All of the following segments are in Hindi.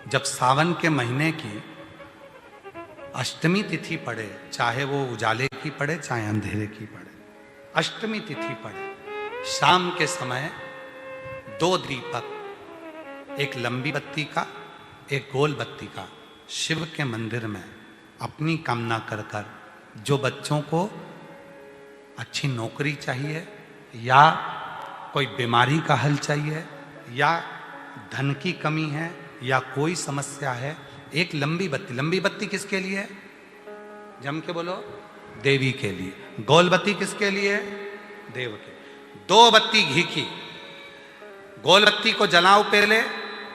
जब सावन के महीने की अष्टमी तिथि पड़े, चाहे वो उजाले की पड़े चाहे अंधेरे की पड़े, अष्टमी तिथि पड़े, शाम के समय दो दीपक, एक लंबी बत्ती का एक गोल बत्ती का, शिव के मंदिर में अपनी कामना कर कर, जो बच्चों को अच्छी नौकरी चाहिए या कोई बीमारी का हल चाहिए या धन की कमी है या कोई समस्या है, एक लंबी बत्ती किसके लिए है? जम के बोलो, देवी के लिए। गोल बत्ती किसके लिए? देव के। दो बत्ती घी की, गोल बत्ती को जलाओ पहले,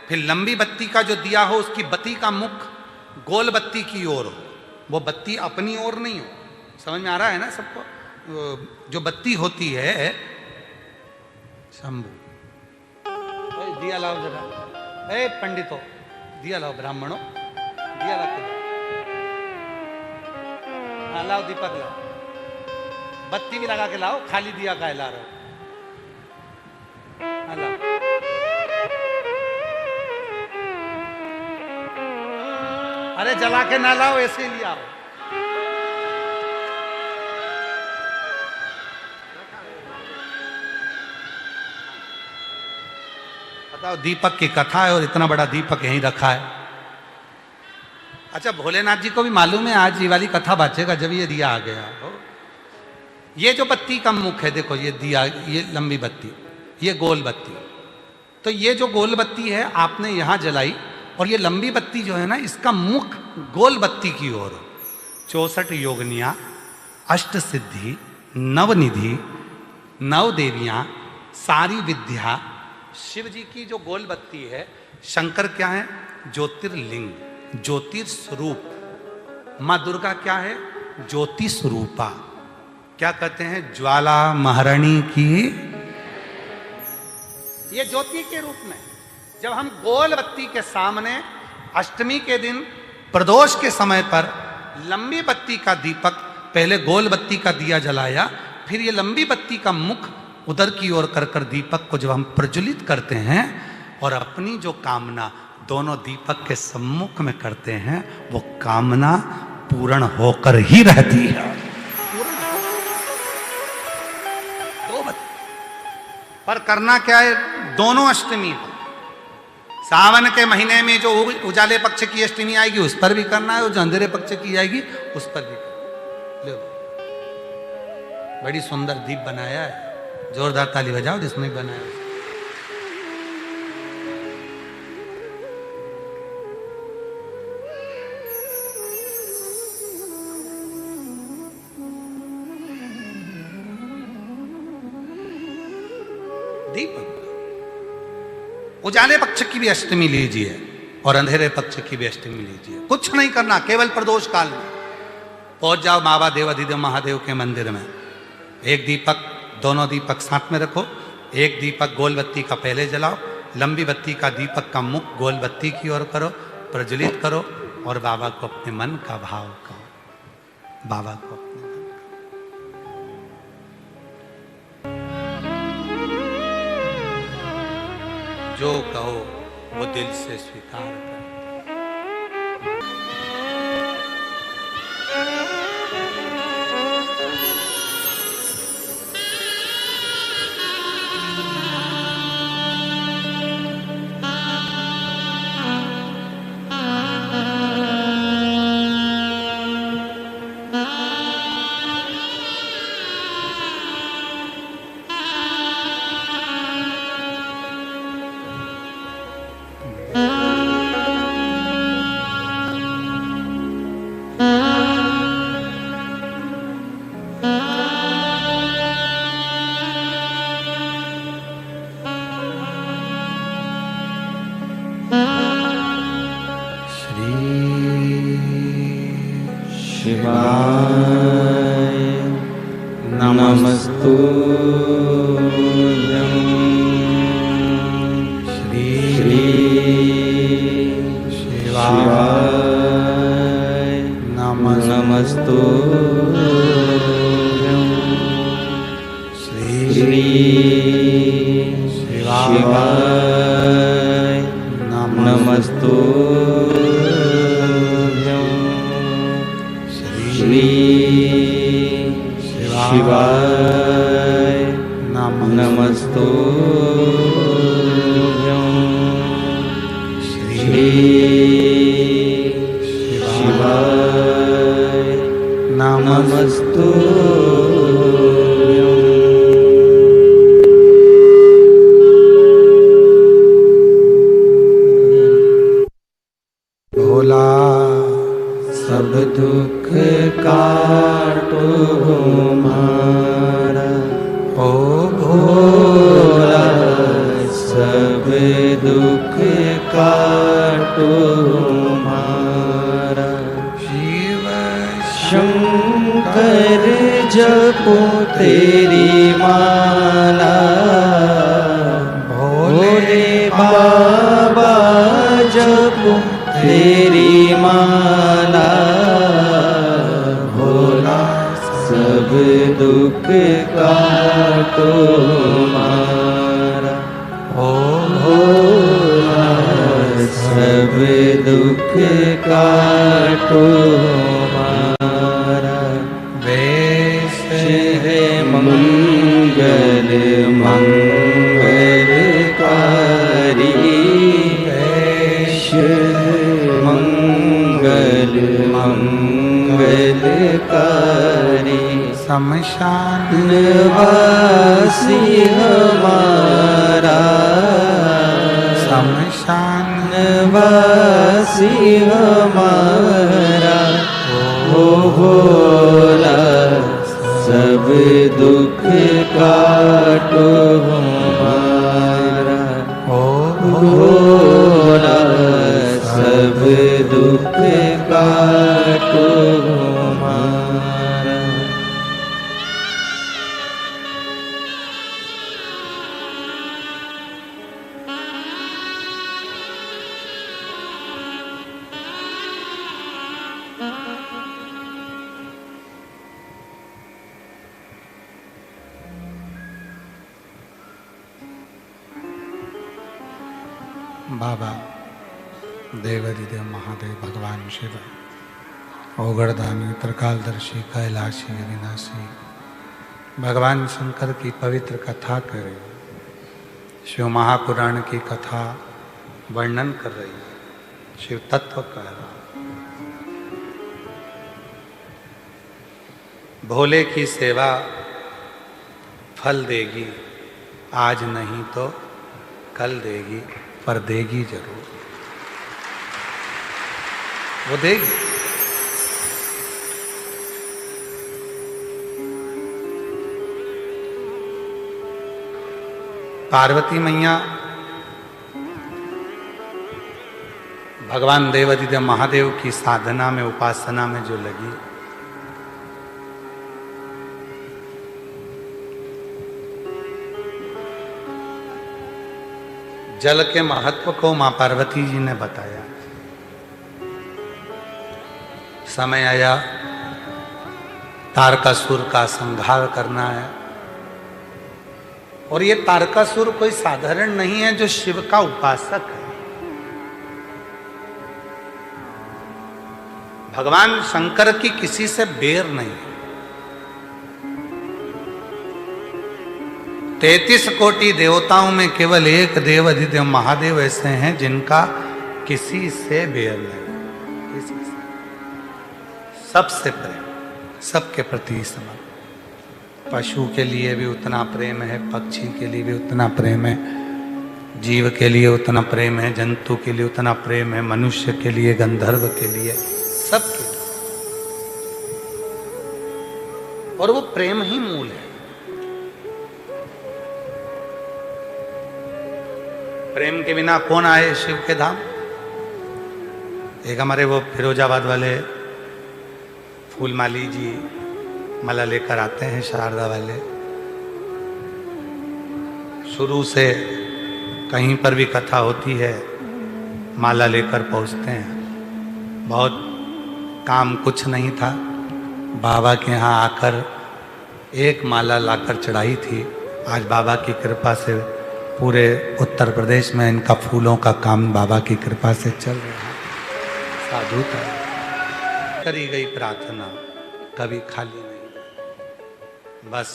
फिर लंबी बत्ती का जो दिया हो उसकी बत्ती का मुख गोल बत्ती की ओर हो, वो बत्ती अपनी ओर नहीं हो। समझ में आ रहा है ना सबको? जो बत्ती होती है, शंभू दिया लाओ जरा, ए पंडितों दिया लाओ, ब्राह्मणों दिया रख दो, हाँ लाओ दीपक लाओ, बत्ती भी लगा के लाओ, खाली दिया का ला रहे हो, हाँ लाओ। अरे जला के ना लाओ, ऐसे ही लिया। बताओ, दीपक की कथा है और इतना बड़ा दीपक यहीं रखा है। अच्छा, भोलेनाथ जी को भी मालूम है आज ये वाली कथा बाचेगा जब ये दिया आ गया। ये जो बत्ती का मुख है, देखो ये दिया, ये लंबी बत्ती, ये गोल बत्ती, तो ये जो गोल बत्ती है आपने यहां जलाई, और ये लंबी बत्ती जो है ना, इसका मुख गोल बत्ती की ओर। 64 योगनियां, अष्ट सिद्धि, नवनिधि, नव देवियां, सारी विद्या, शिव जी की जो गोल बत्ती है, शंकर क्या है? ज्योतिर्लिंग, ज्योतिर्स्वरूप। मां दुर्गा क्या है? ज्योति स्वरूपा। क्या कहते हैं? ज्वाला महारानी की। ये ज्योति के रूप में जब हम गोल बत्ती के सामने अष्टमी के दिन प्रदोष के समय पर लंबी बत्ती का दीपक, पहले गोल बत्ती का दिया जलाया, फिर ये लंबी बत्ती का मुख उधर की ओर कर कर दीपक को जब हम प्रज्वलित करते हैं और अपनी जो कामना दोनों दीपक के सम्मुख में करते हैं, वो कामना पूर्ण होकर ही रहती है। दो बत्ती पर करना क्या है? दोनों अष्टमी पर, सावन के महीने में जो उजाले पक्ष की अष्टमी आएगी उस पर भी करना है, और जो अंधेरे पक्ष की आएगी उस पर भी करना है। बड़ी सुंदर दीप बनाया है, जोरदार ताली बजाओ जिसने बनाया। दीप उजाले पक्ष की भी अष्टमी लीजिए और अंधेरे पक्ष की भी अष्टमी लीजिए। कुछ नहीं करना, केवल प्रदोष काल में पहुंच जाओ बाबा देवाधिदेव महादेव के मंदिर में। एक दीपक, दोनों दीपक साथ में रखो, एक दीपक गोल बत्ती का पहले जलाओ, लंबी बत्ती का दीपक का मुख गोल बत्ती की ओर करो, प्रज्वलित करो और बाबा को अपने मन का भाव कहो। बाबा को अपने मन का, जो कहो वो दिल से स्वीकार करो। नमस्तुभ्यं श्री शिवाय नमस्तुभ्यं श्री शिवाय नमस्तुभ्यं। भोला सब दुख काटो हमारा, ओ भोला सब दुख काटो हमारा। शिव शंकर जपो तेरी माला, भोले बाबा जपो तेरी माला। भोला सब दुख काटो हमारा, ओ भोला सब दुख काटो हमारा। वेश है मंगल मंगलकारी, वेश मंगल मंगलकारी। शमशान वासी हमारा, शमशान वासी हमारा। ओ भोला सब दुख काटो हमारा, ओ भोला सब दुख काटो हमारा। बाबा देवाधिदेव महादेव भगवान शिव ओगड़दानी त्रिकालदर्शी कैलाशी अविनाशी भगवान शंकर की पवित्र कथा करें। शिव महापुराण की कथा वर्णन कर रही है, शिव तत्व कह रहा। भोले की सेवा फल देगी, आज नहीं तो कल देगी, पर देगी जरूर, वो देगी। पार्वती मैया भगवान देवाधिदेव महादेव की साधना में, उपासना में जो लगी, जल के महत्व को मां पार्वती जी ने बताया। समय आया तारकासुर का संहार करना है, और ये तारकासुर कोई साधारण नहीं है जो शिव का उपासक है। भगवान शंकर की किसी से बेर नहीं है। 33 कोटि देवताओं में केवल एक देव अधिदेव महादेव ऐसे हैं जिनका किसी से बेर नहीं, किसी से, सबसे प्रेम, सबके प्रति समर्पण। पशु के लिए भी उतना प्रेम है, पक्षी के लिए भी उतना प्रेम है, जीव के लिए उतना प्रेम है, जंतु के लिए उतना प्रेम है, मनुष्य के लिए, गंधर्व के लिए, सबके लिए। और वो प्रेम ही मूल है। प्रेम के बिना कौन आए शिव के धाम। एक हमारे वो फिरोजाबाद वाले फूलमाली जी माला लेकर आते हैं, शारदा वाले। शुरू से कहीं पर भी कथा होती है माला लेकर पहुंचते हैं। बहुत काम कुछ नहीं था, बाबा के यहाँ आकर एक माला लाकर चढ़ाई थी। आज बाबा की कृपा से पूरे उत्तर प्रदेश में इनका फूलों का काम बाबा की कृपा से चल रहा है। साधु का करी गई प्रार्थना कभी खाली नहीं, बस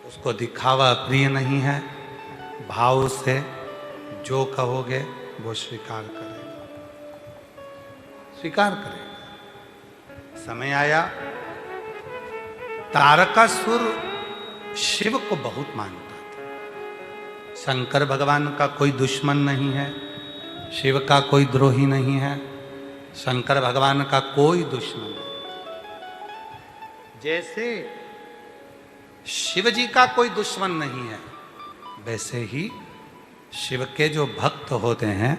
उसको दिखावा प्रिय नहीं है। भाव से जो कहोगे वो स्वीकार करेगा, स्वीकार करेगा। समय आया, तारकासुर शिव को बहुत मानता था। शंकर भगवान का कोई दुश्मन नहीं है, शिव का कोई द्रोही नहीं है, शंकर भगवान का कोई दुश्मन नहीं। जैसे शिव जी का कोई दुश्मन नहीं है, वैसे ही शिव के जो भक्त होते हैं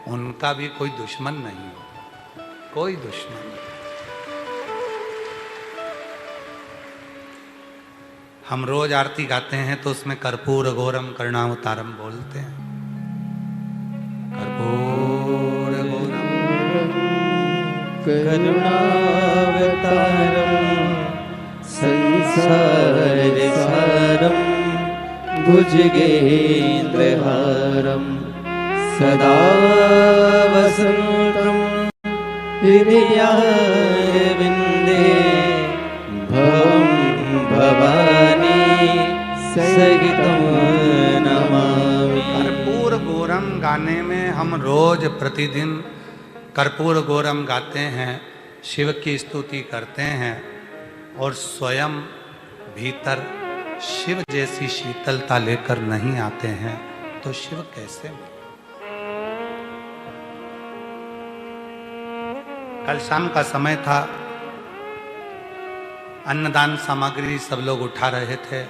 उनका भी कोई दुश्मन नहीं होता, कोई दुश्मन नहीं। हम रोज आरती गाते हैं तो उसमें कर्पूर गौरम करुणावतारम बोलते हैं। कर्पूर गौरम करुणावतारम संसार सारम भुजगेन्द्रहारम सदा वसंतम हृदयारविंदे भवं भवानी सहितं नमामि। कर्पूर गौरम गाने में हम रोज प्रतिदिन कर्पूर गौरम गाते हैं, शिव की स्तुति करते हैं और स्वयं भीतर शिव जैसी शीतलता लेकर नहीं आते हैं तो शिव कैसे मिले? कल शाम का समय था, अन्नदान सामग्री सब लोग उठा रहे थे।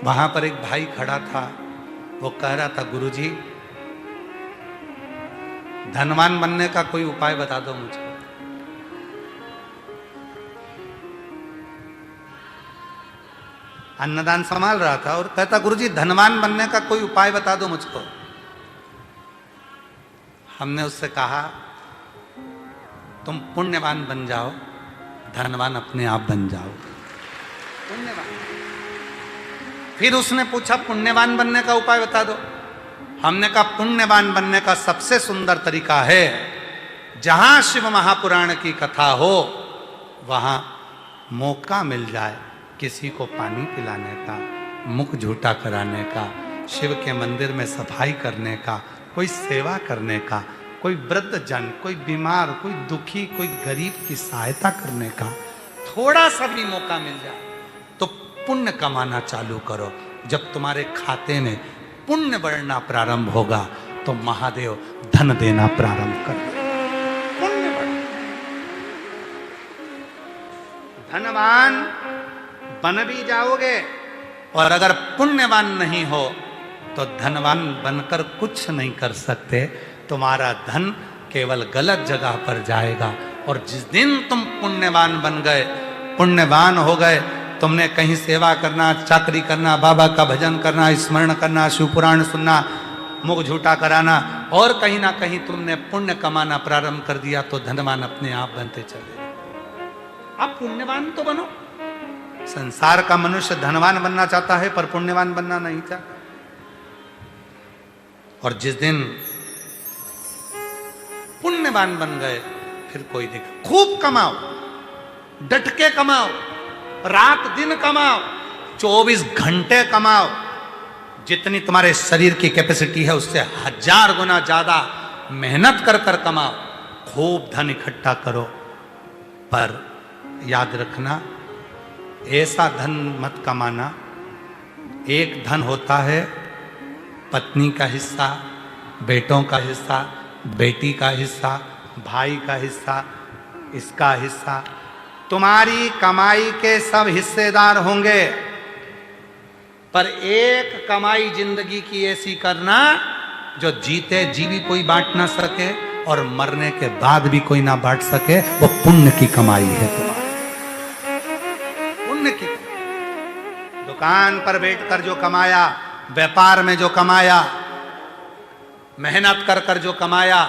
वहां पर एक भाई खड़ा था, वो कह रहा था गुरुजी धनवान बनने का कोई उपाय बता दो मुझे। अन्नदान संभाल रहा था और कहता गुरुजी धनवान बनने का कोई उपाय बता दो मुझको। हमने उससे कहा तुम पुण्यवान बन जाओ, धनवान अपने आप बन जाओ। पुण्यवान। फिर उसने पूछा पुण्यवान बनने का उपाय बता दो। हमने कहा पुण्यवान बनने का सबसे सुंदर तरीका है, जहां शिव महापुराण की कथा हो वहां मौका मिल जाए किसी को पानी पिलाने का, मुख झूठा कराने का, शिव के मंदिर में सफाई करने का, कोई सेवा करने का, कोई वृद्ध जन, कोई बीमार, कोई दुखी, कोई गरीब की सहायता करने का थोड़ा सा भी मौका मिल जाए तो पुण्य कमाना चालू करो। जब तुम्हारे खाते में पुण्य बढ़ना प्रारंभ होगा तो महादेव धन देना प्रारंभ कर पुण्य बढ़। धनवान बन भी जाओगे और अगर पुण्यवान नहीं हो तो धनवान बनकर कुछ नहीं कर सकते। तुम्हारा धन केवल गलत जगह पर जाएगा। और जिस दिन तुम पुण्यवान बन गए, पुण्यवान हो गए, तुमने कहीं सेवा करना, चाकरी करना, बाबा का भजन करना, स्मरण करना, शिव पुराण सुनना, मुख झूठा कराना और कहीं ना कहीं तुमने पुण्य कमाना प्रारंभ कर दिया तो धनवान अपने आप बनते चले। आप पुण्यवान तो बनो। संसार का मनुष्य धनवान बनना चाहता है पर पुण्यवान बनना नहीं चाहता। और जिस दिन पुण्यवान बन गए फिर कोई दिक्कत। खूब कमाओ, डट के कमाओ, रात दिन कमाओ, 24 घंटे कमाओ। जितनी तुम्हारे शरीर की कैपेसिटी है उससे 1000 गुना ज्यादा मेहनत कर कर कमाओ। खूब धन इकट्ठा करो, पर याद रखना ऐसा धन मत कमाना। एक धन होता है पत्नी का हिस्सा, बेटों का हिस्सा, बेटी का हिस्सा, भाई का हिस्सा, इसका हिस्सा। तुम्हारी कमाई के सब हिस्सेदार होंगे, पर एक कमाई जिंदगी की ऐसी करना जो जीते जी भी कोई बांट ना सके और मरने के बाद भी कोई ना बांट सके। वो पुण्य की कमाई है तुम्हारी, पुण्य की। दुकान पर बैठकर जो कमाया, व्यापार में जो कमाया, मेहनत कर कर जो कमाया,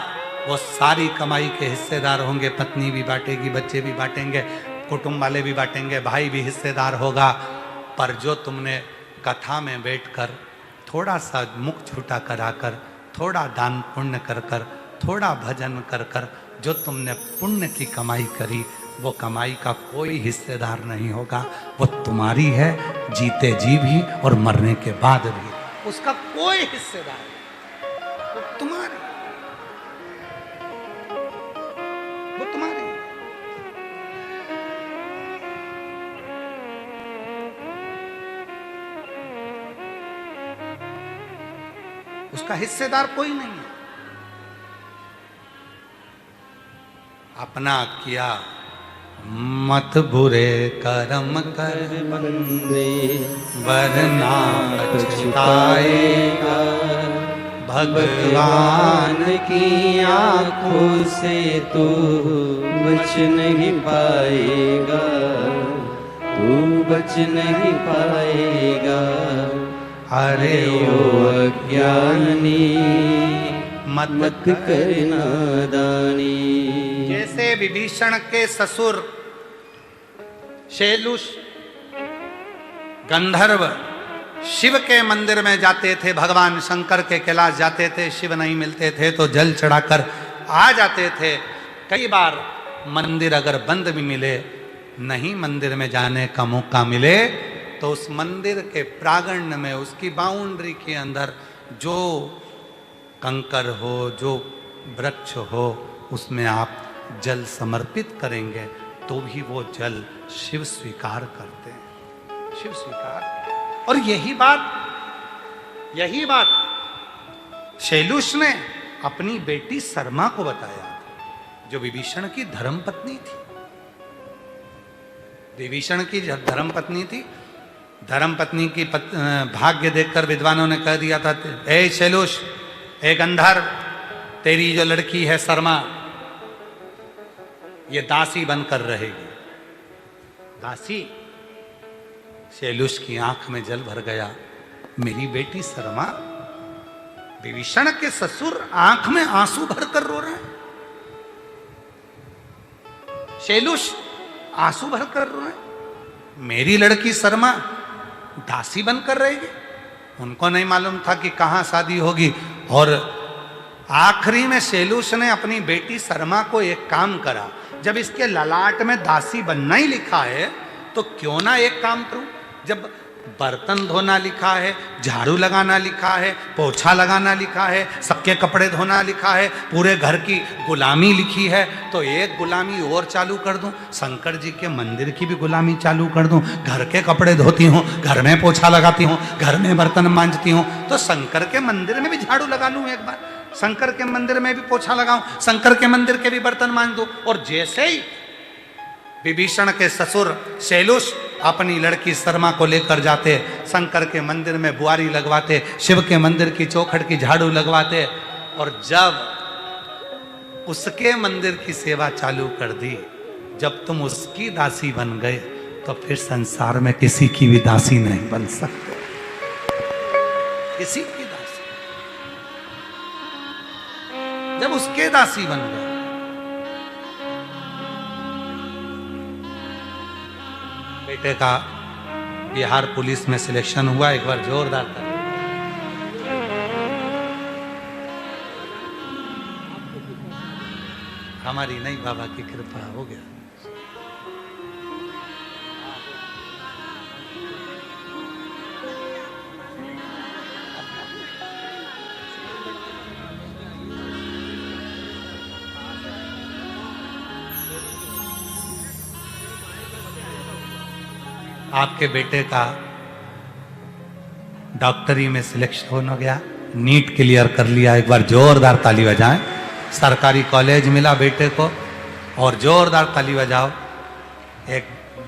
वो सारी कमाई के हिस्सेदार होंगे। पत्नी भी बांटेगी, बच्चे भी बांटेंगे, कुटुंब वाले भी बांटेंगे, भाई भी हिस्सेदार होगा। पर जो तुमने कथा में बैठकर थोड़ा सा मुख झूठा कराकर, थोड़ा दान पुण्य कर कर, थोड़ा भजन कर कर जो तुमने पुण्य की कमाई करी, वो कमाई का कोई हिस्सेदार नहीं होगा। वो तुम्हारी है, जीते जी भी और मरने के बाद भी। उसका कोई हिस्सेदार नहीं, वो तुम्हारी, वो तुम्हारी। उसका हिस्सेदार कोई नहीं है। अपना किया मत बुरे कर्म कर बंदे, वरना पछताएगा। भगवान की आंखों से तू बच नहीं पाएगा, तू बच नहीं पाएगा। अरे ओ अज्ञानी मत कर नादानी। जैसे विभीषण के ससुर शैलुष गंधर्व शिव के मंदिर में जाते थे, भगवान शंकर के कैलाश जाते थे, शिव नहीं मिलते थे तो जल चढ़ाकर आ जाते थे। कई बार मंदिर अगर बंद भी मिले, नहीं मंदिर में जाने का मौका मिले, तो उस मंदिर के प्रांगण में, उसकी बाउंड्री के अंदर जो कंकर हो, जो वृक्ष हो, उसमें आप जल समर्पित करेंगे तो भी वो जल शिव स्वीकार करते हैं, शिव स्वीकार। और यही बात शैलुष ने अपनी बेटी शर्मा को बताया, जो विभीषण की धर्मपत्नी थी। विभीषण की धर्मपत्नी थी। धर्मपत्नी की भाग्य देखकर विद्वानों ने कह दिया था, ए शैलुष, ए गंधर्व, तेरी जो लड़की है शर्मा, ये दासी बनकर रहेगी। दासी। शैलुष की आंख में जल भर गया। मेरी बेटी शर्मा। विभीषण के ससुर आंख में आंसू भरकर रो रहे हैं। शैलुष आंसू भरकर रो रहे हैं। मेरी लड़की शर्मा दासी बनकर रहेगी। उनको नहीं मालूम था कि कहां शादी होगी। और आखिरी में शैलुष ने अपनी बेटी शर्मा को एक काम करा, जब इसके ललाट में दासी बनना ही लिखा है तो क्यों ना एक काम करूं। जब बर्तन धोना लिखा है, झाड़ू लगाना लिखा है, पोछा लगाना लिखा है, सबके कपड़े धोना लिखा है, पूरे घर की गुलामी लिखी है, तो एक गुलामी और चालू कर दूं। शंकर जी के मंदिर की भी गुलामी चालू कर दूं। घर के कपड़े धोती हूँ, घर में पोछा लगाती हूँ, घर में बर्तन मांजती हूँ, तो शंकर के मंदिर में भी झाड़ू लगा लूँ एक बार, शंकर के मंदिर में भी पोछा लगाऊं, शंकर के मंदिर के भी बर्तन मांज दूं। और जैसे ही विभीषण के ससुर शैलुष अपनी लड़की शर्मा को लेकर जाते, शंकर के मंदिर में बुआरी लगवाते, शिव के मंदिर की चौखट की झाड़ू लगवाते, और जब उसके मंदिर की सेवा चालू कर दी, जब तुम उसकी दासी बन गए, तो फिर संसार में किसी की भी दासी नहीं बन सकते। किसी की दासी, जब उसके दासी बन गए। बेटे का बिहार पुलिस में सिलेक्शन हुआ, एक बार जोरदार कर। हमारी नहीं, बाबा की कृपा हो गया। आपके बेटे का डॉक्टरी में सिलेक्शन हो गया, नीट क्लियर कर लिया। एक बार जोरदार ताली बजाएं। सरकारी कॉलेज मिला बेटे को, और जोरदार ताली बजाओ। एक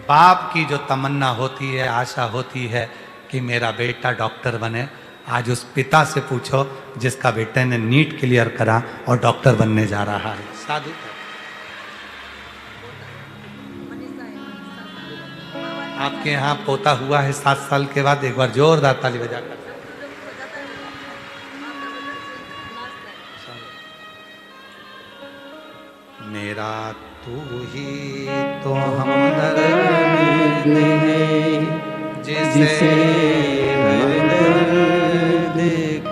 बाप की जो तमन्ना होती है, आशा होती है कि मेरा बेटा डॉक्टर बने, आज उस पिता से पूछो जिसका बेटे ने नीट क्लियर करा और डॉक्टर बनने जा रहा है। साधु। आपके यहाँ पोता हुआ है 7 साल के बाद, एक बार जोरदार ताली बजाकर। मेरा तू ही तो हमदर्द है, जिसे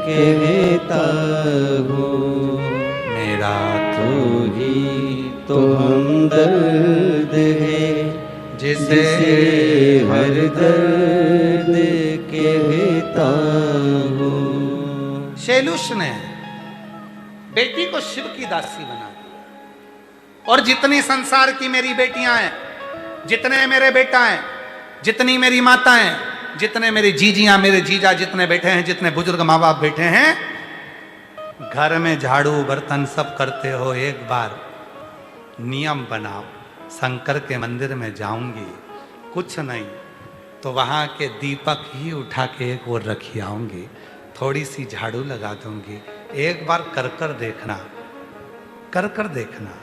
कहता हूँ, मेरा तू ही तो हमदर्द है, जिसे हर दर्द कहता हूँ। शैलुष ने बेटी को शिव की दासी बना दिया। और जितनी संसार की मेरी बेटियां हैं, जितने मेरे बेटा हैं, जितनी मेरी माता हैं, जितने मेरी जीजियां, मेरे जीजा जितने बैठे हैं, जितने बुजुर्ग माँ बाप बैठे हैं, घर में झाड़ू बर्तन सब करते हो, एक बार नियम बनाओ, शंकर के मंदिर में जाऊंगी, कुछ नहीं तो वहां के दीपक ही उठा के एक ओर रखी आऊंगी, थोड़ी सी झाड़ू लगा दूंगी, एक बार कर कर देखना, कर कर देखना।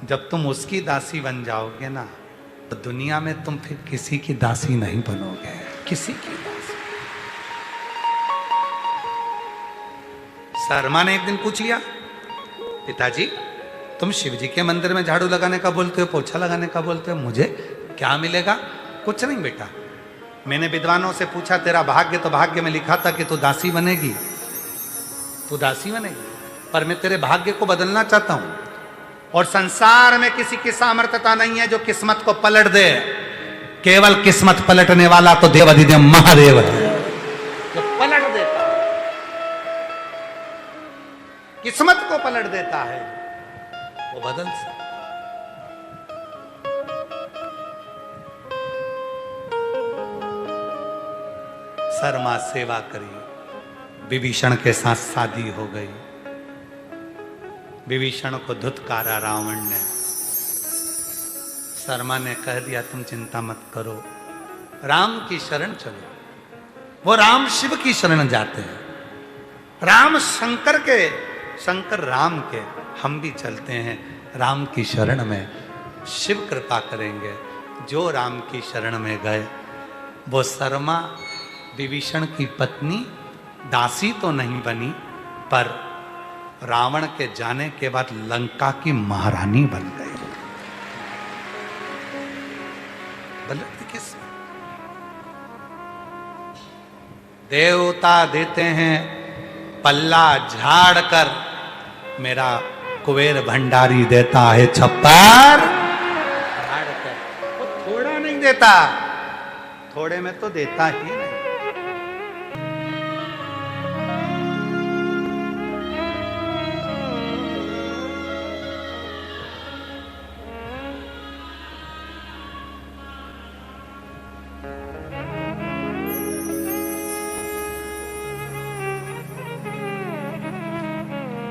जब तुम उसकी दासी बन जाओगे ना, तो दुनिया में तुम फिर किसी की दासी नहीं बनोगे, किसी की दासी। शर्मा ने एक दिन पूछ लिया, पिताजी तुम शिव जी के मंदिर में झाड़ू लगाने का बोलते हो, पोछा लगाने का बोलते हो, मुझे क्या मिलेगा? कुछ नहीं बेटा, मैंने विद्वानों से पूछा, तेरा भाग्य तो भाग्य में लिखा था कि तू दासी बनेगी, तू दासी बनेगी, पर मैं तेरे भाग्य को बदलना चाहता हूं। और संसार में किसी की सामर्थ्यता नहीं है जो किस्मत को पलट दे, केवल किस्मत पलटने वाला तो देवाधिदेव महादेव है, जो पलट देता है, किस्मत को पलट देता है, वो बदल सकता। शर्मा सेवा करी, विभीषण के साथ शादी हो गई, विभीषण को धुतकारा रावण ने। शर्मा ने कह दिया तुम चिंता मत करो, राम की शरण चलो। वो राम शिव की शरण जाते हैं, राम शंकर के, शंकर राम के, हम भी चलते हैं राम की शरण में, शिव कृपा करेंगे। जो राम की शरण में गए, वो शर्मा विभीषण की पत्नी दासी तो नहीं बनी, पर रावण के जाने के बाद लंका की महारानी बन गई। किस देवता देते हैं पल्ला झाड़ कर, मेरा कुबेर भंडारी देता है छप्पर झाड़ कर। वो थोड़ा नहीं देता, थोड़े में तो देता ही नहीं।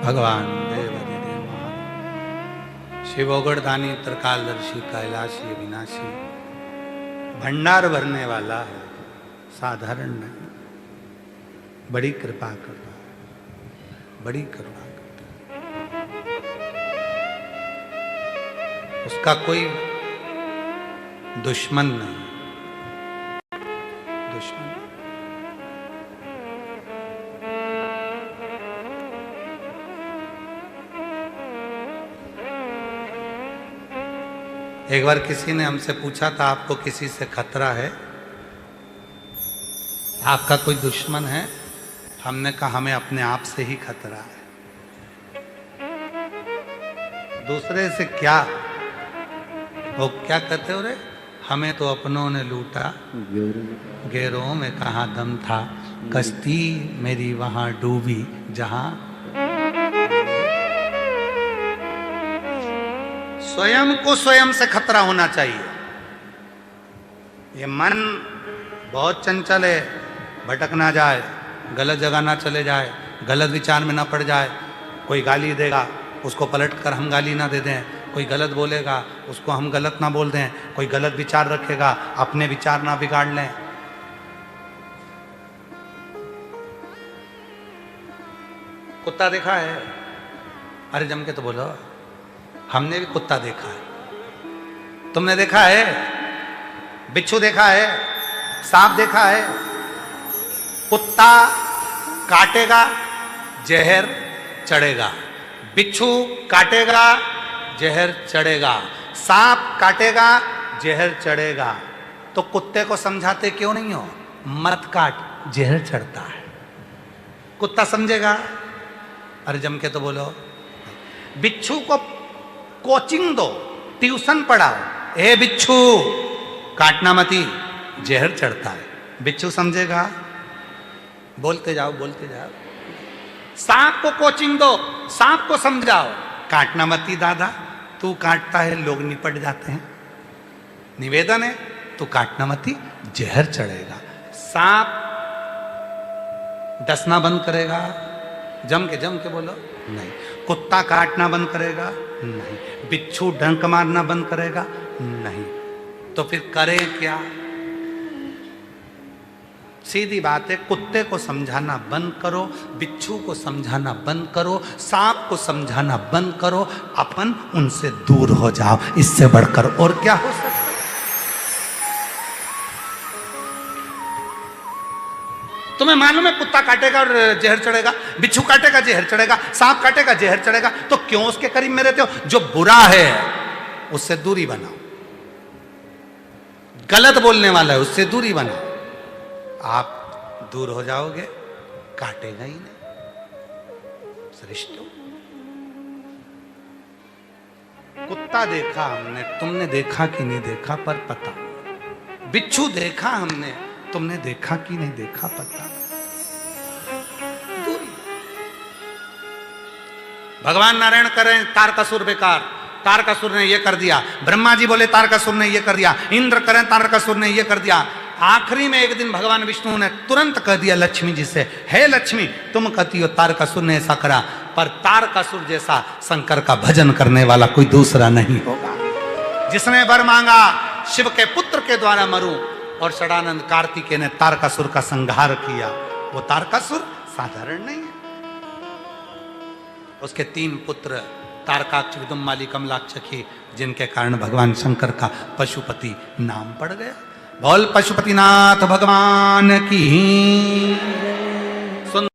भगवान देवाधिदेव महादेव शिवोगढ़दानी त्रिकालदर्शी कैलाशी अविनाशी, भंडार भरने वाला है, साधारण नहीं, बड़ी कृपा करता है, बड़ी कृपा करता है। उसका कोई दुश्मन नहीं, दुश्मन। एक बार किसी ने हमसे पूछा था, आपको किसी से खतरा है, आपका कोई दुश्मन है? हमने कहा हमें अपने आप से ही खतरा है, दूसरे से क्या। वो क्या कहते हो रे, हमें तो अपनों ने लूटा, गैरों में कहाँ दम था, कश्ती मेरी वहां डूबी जहां। स्वयं को स्वयं से खतरा होना चाहिए। ये मन बहुत चंचल है, भटक ना जाए, गलत जगह ना चले जाए, गलत विचार में ना पड़ जाए। कोई गाली देगा, उसको पलट कर हम गाली ना दे दें, कोई गलत बोलेगा, उसको हम गलत ना बोल दें, कोई गलत विचार रखेगा, अपने विचार ना बिगाड़ लें। कुत्ता देखा है? अरे जम के तो बोलो, हमने भी कुत्ता देखा है। तुमने देखा है? बिच्छू देखा है? सांप देखा है? कुत्ता काटेगा, जहर चढ़ेगा, बिच्छू काटेगा, जहर चढ़ेगा, सांप काटेगा, जहर चढ़ेगा। तो कुत्ते को समझाते क्यों नहीं हो, मत काट, जहर चढ़ता है। कुत्ता समझेगा? अरे जम के तो बोलो। बिच्छू को कोचिंग दो, ट्यूशन पढ़ाओ। ए बिच्छू काटना मती, जहर चढ़ता है। बिच्छू समझेगा? बोलते जाओ बोलते जाओ। सांप को कोचिंग दो, सांप को समझाओ, काटना मती दादा, तू काटता है लोग निपट जाते हैं। निवेदन है, तू काटना मती, जहर चढ़ेगा। सांप डसना बंद करेगा? जम के बोलो नहीं। कुत्ता काटना बंद करेगा? नहीं। बिच्छू डंक मारना बंद करेगा? नहीं। तो फिर करें क्या? सीधी बात है, कुत्ते को समझाना बंद करो, बिच्छू को समझाना बंद करो, सांप को समझाना बंद करो, अपन उनसे दूर हो जाओ। इससे बढ़कर और क्या हो सकता है? तुम्हें मालूम है कुत्ता काटेगा और जहर चढ़ेगा, बिच्छू काटेगा जहर चढ़ेगा, सांप काटेगा जहर चढ़ेगा, तो क्यों उसके करीब में रहते हो? जो बुरा है उससे दूरी बनाओ, गलत बोलने वाला है उससे दूरी बनाओ। आप दूर हो जाओगे, काटेगा ही नहीं। सृष्टो कुत्ता देखा हमने, तुमने देखा कि नहीं देखा पर पता। बिच्छू देखा हमने, तुमने देखा कि नहीं देखा पता। दूरी। भगवान नारायण करें तारकासुर बेकार, तारकासुर ने ये कर दिया। ब्रह्मा जी बोले तारकासुर ने ये कर दिया। इंद्र करें तारकासुर ने ये कर दिया। आखिरी में एक दिन भगवान विष्णु ने तुरंत कह दिया लक्ष्मी जी से, हे लक्ष्मी तुम कहती हो तारकासुर ने ऐसा करा, पर तारकासुर जैसा शंकर का भजन करने वाला कोई दूसरा नहीं होगा। जिसने वर मांगा शिव के पुत्र के द्वारा मरूं, और षडानंद कार्तिकेय ने तारकासुर का संहार किया। वो तारकासुर साधारण नहीं है। उसके 3 पुत्र तारकाक्ष, विदुम्माली, कमलाक्षकी, जिनके कारण भगवान शंकर का पशुपति नाम पड़ गया। बोल पशुपतिनाथ भगवान की। सुन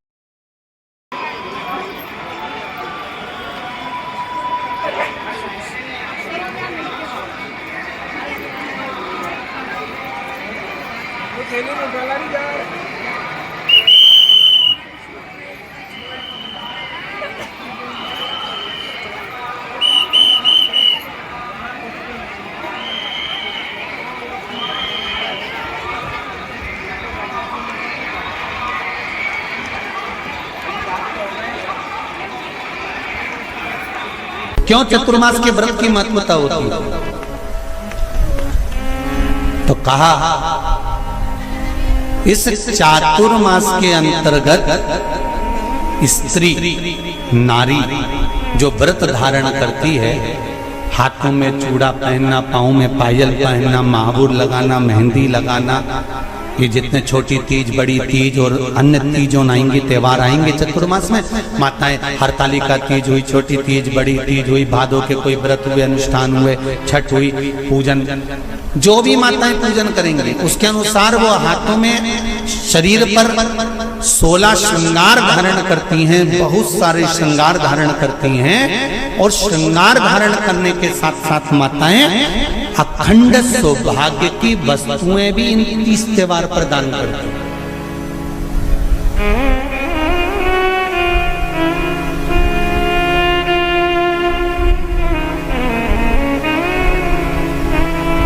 क्यों चतुर्मास के व्रत की महत्वता होती है? तो कहा इस चातुर्मास के अंतर्गत स्त्री नारी जो व्रत धारण करती है, हाथों में चूड़ा पहनना, पाँव में पायल पहनना, महावुर लगाना, मेहंदी लगाना, ये जितने छोटी तीज, बड़ी तीज और अन्य तीजों आएंगे, त्योहार आएंगे चतुर्मास में, माताएं हरतालिका तीज हुई, छोटी तीज, बड़ी तीज हुई, भादों के कोई व्रत हुए, अनुष्ठान हुए, छठ हुई, पूजन, जो भी माताएं पूजन करेंगी उसके अनुसार वो हाथों में, शरीर पर 16 श्रृंगार धारण करती हैं, बहुत सारे श्रृंगार धारण करती हैं, और श्रृंगार धारण करने के साथ साथ माताएं अखंड सौभाग्य की वस्तुएं भी इन 30 त्योहार पर दान करती हैं।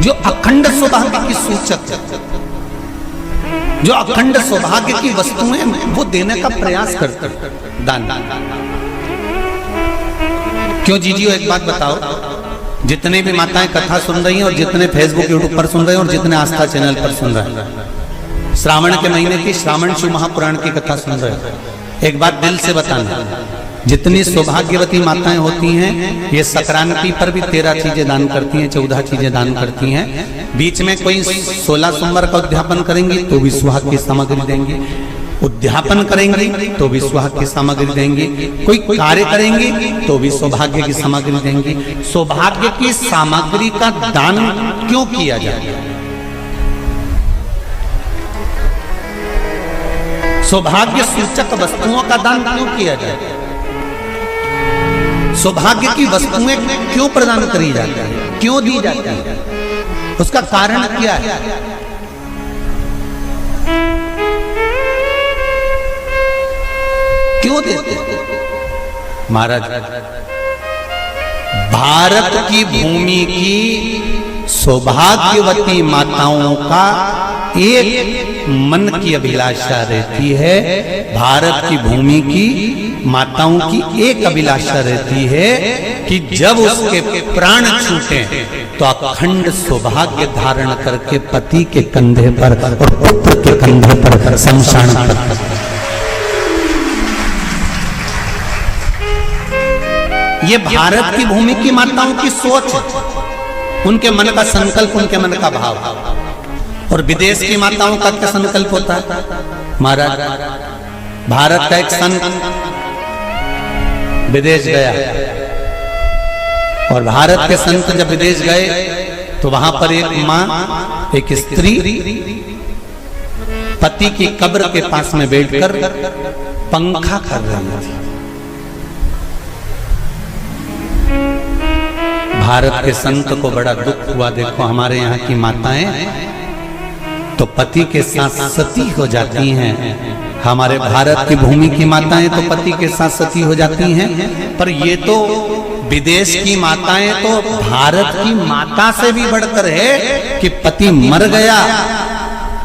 जो अखंड सौभाग्य की सूचक, जो अखंड सौभाग्य की वस्तुएं वो देने का प्रयास करते हैं, दान। क्यों जीजियो एक बात बताओ, जितने भी माताएं कथा सुन रही हैं और जितने फेसबुक यूट्यूब पर सुन रहे हैं और जितने आस्था चैनल पर सुन रहे हैं, श्रावण के महीने की श्रावण शिव महापुराण की कथा सुन रहे हैं, एक बात दिल से बताना, जितनी सौभाग्यवती माताएं होती हैं ये संक्रांति पर भी 13 चीजें दान करती हैं, 14 चीजें दान करती हैं। बीच में कोई 16 सोमवार का उद्यापन करेंगी तो भी सुहाग की सामग्री देंगी, उद्यापन करेंगी तो भी सुहाग की सामग्री देंगी, कोई कार्य करेंगी तो भी सौभाग्य की सामग्री देंगी। सौभाग्य की सामग्री का दान क्यों किया जाए? सौभाग्य सूचक वस्तुओं का दान क्यों किया जाए? सौभाग्य की वस्तुएं क्यों प्रदान करी जाती है, क्यों दी जाती है? उसका कारण क्या है? क्यों देते हैं? महाराज, भारत की भूमि की सौभाग्यवती माताओं का एक मन की अभिलाषा रहती है, भारत की भूमि की माताओं की एक अभिलाषा रहती है कि जब उसके प्राण छूटे तो अखंड सौभाग्य धारण करके पति के कंधे पर और पुत्र के कंधे पर शमशान पर। ये भारत की भूमि की माताओं की सोच है, उनके मन का संकल्प, उनके मन का भाव। और विदेश की माताओं का क्या संकल्प होता है? महाराज, भारत का एक संत विदेश गया और भारत के संत जब विदेश गए तो वहां पर एक मां, एक स्त्री पति की कब्र के पास में बैठकर पंखा कर रही थी। भारत के संत को बड़ा दुख हुआ, देखो हमारे यहाँ की माताएं तो पति के साथ सती हो जाती हैं, हमारे भारत की भूमि की माताएं तो पति के साथ सती हो जाती हैं, पर ये तो विदेश की माताएं तो भारत की माता से भी बढ़कर है कि पति मर गया,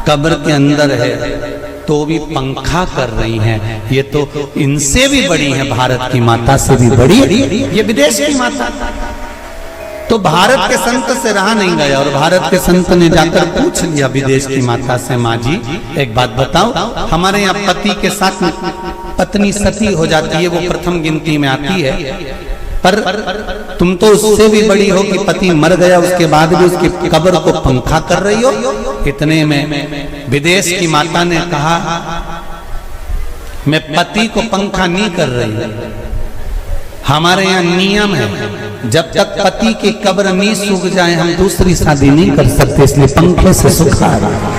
कब्र के अंदर है तो भी पंखा कर रही हैं। ये तो इनसे भी बड़ी है, भारत की माता से भी बड़ी ये विदेश की माता। तो भारत के संत से रहा नहीं गया और भारत के संत ने जाकर पूछ लिया विदेश की माता से, माँ जी एक बात बताओ, हमारे यहाँ पति के साथ पत्नी सती हो जाती है, वो प्रथम गिनती में आती है, पर तुम तो उससे भी बड़ी हो कि पति मर गया उसके बाद भी उसकी कब्र को पंखा कर रही हो। इतने में विदेश की माता ने कहा, मैं पति को पंखा नहीं कर रही, हमारे यहाँ नियम है जब तक पति की कब्र नहीं सूख जाए हम दूसरी शादी नहीं कर सकते, इसलिए पंखे से सुखा रहा।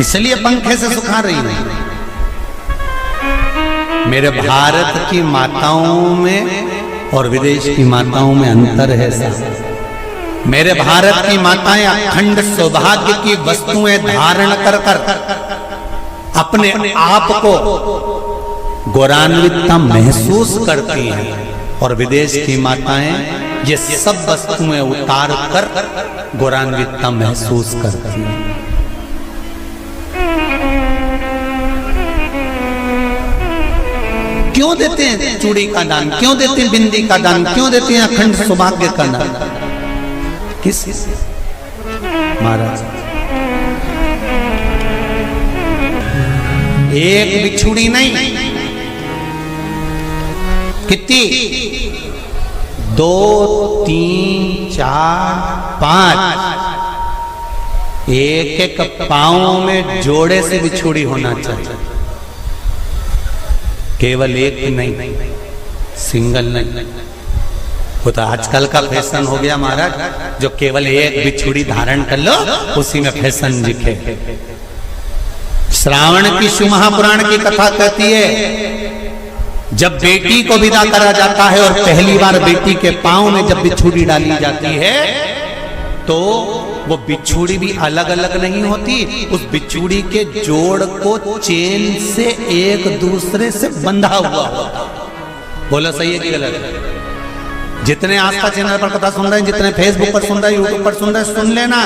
इसलिए पंखे से सुखा रही है। मेरे भारत की माताओं में और विदेश की माताओं में अंतर है साहब। मेरे भारत की माताएं अखंड सौभाग्य की वस्तुएं धारण कर अपने आप को गौरवान्वितता महसूस करती हैं और विदेश की माताएं ये सब वस्तुएं उतार कर गौरवान्वितता महसूस करती हैं। क्यों देते हैं चूड़ी का दान, क्यों देते हैं बिंदी का दान, क्यों देते हैं अखंड सौभाग्य का दान? किस महाराज, एक बिछुड़ी नहीं, कितनी? 2, 3, 4, 5, एक एक पांव में जोड़े से बिछुड़ी होना चाहिए, केवल एक नहीं, सिंगल नहीं। वो तो आजकल का फैशन हो गया महाराज, जो केवल एक बिछुड़ी धारण कर लो उसी में फैशन दिखे। श्रावण की शिव महापुराण की कथा कहती है जब बेटी को विदा करा जाता है और पहली बार बेटी के पांव में जब बिछुड़ी डाली जाती है तो वो बिछुड़ी भी अलग अलग नहीं होती, उस बिछुड़ी के जोड़ को चेन से एक दूसरे से बंधा हुआ होता। बोला सही है कि गलत? जितने आस्था चैनल पर कथा सुन रहे हैं, जितने फेसबुक पर सुन रहे हैं, यूट्यूब पर सुन रहे हैं, सुन लेना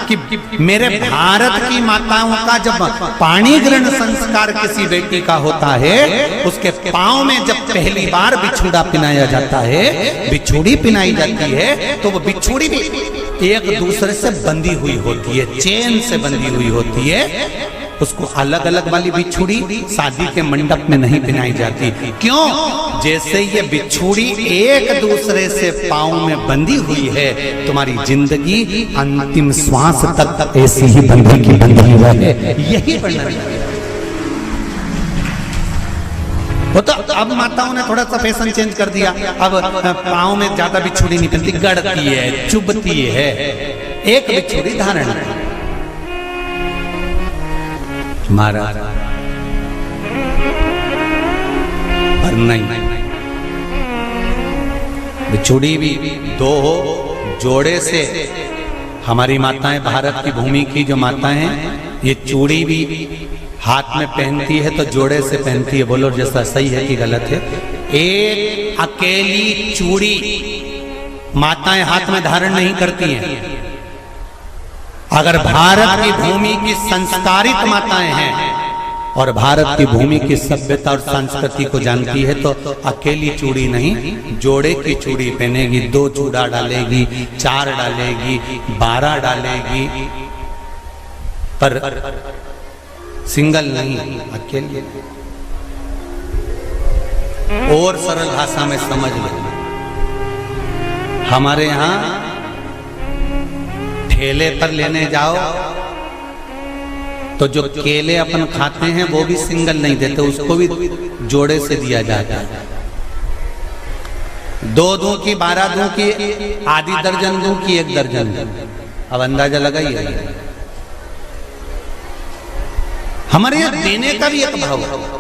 कि मेरे भारत की माताओं का जब पाणी ग्रहण संस्कार किसी बेटी का होता है, उसके पांव में जब पहली बार बिछुड़ा पिनाया जाता है, बिछुड़ी पिनाई जाती है, तो वो बिछुड़ी भी एक दूसरे से बंधी हुई होती है, चेन से बंधी हुई होती है। उसको अलग अलग वाली बिछुड़ी शादी के मंडप में नहीं पिनाई जाती। क्यों? जैसे ये बिछुड़ी एक दूसरे से पांव में बंधी हुई है, तुम्हारी जिंदगी अंतिम श्वास तक ऐसी ही बंधी की बंधी रहे, यही वर्णन है। वो तो अब माताओं ने थोड़ा सा फैशन चेंज कर दिया, अब पांव में ज्यादा बिछुड़ी नहीं पहनती, गड़ती है, चुभती है, एक बिछुड़ी धारण है। महाराज पर नहीं, बिछुड़ी भी दो जोड़े से। हमारी माताएं, भारत की भूमि की जो माताएं हैं, ये चूड़ी भी हाथ में पहनती है तो जोड़े से पहनती है, बोलो जैसा सही है कि गलत है। एक अकेली चूड़ी माताएं हाथ में धारण नहीं करती हैं। अगर भारत की भूमि की संस्कारित माताएं हैं और भारत की भूमि की सभ्यता और संस्कृति को जानती है तो अकेली चूड़ी नहीं, जोड़े की चूड़ी पहनेगी, 2 चूड़ा डालेगी, 4 डालेगी, 12 डालेगी, पर सिंगल नहीं, अकेली। और सरल भाषा में समझ लो, हमारे यहां ठेले पर लेने जाओ तो जो केले अपन खाते हैं वो भी सिंगल नहीं देते, उसको भी जोड़े से दिया जाता है। 2 दूं की, 12 दूं की, आधी दर्जन दूं की 1 दर्जन दूं। अब अंदाजा लगाइए, हमारे यहां देने का भी एक भाव है।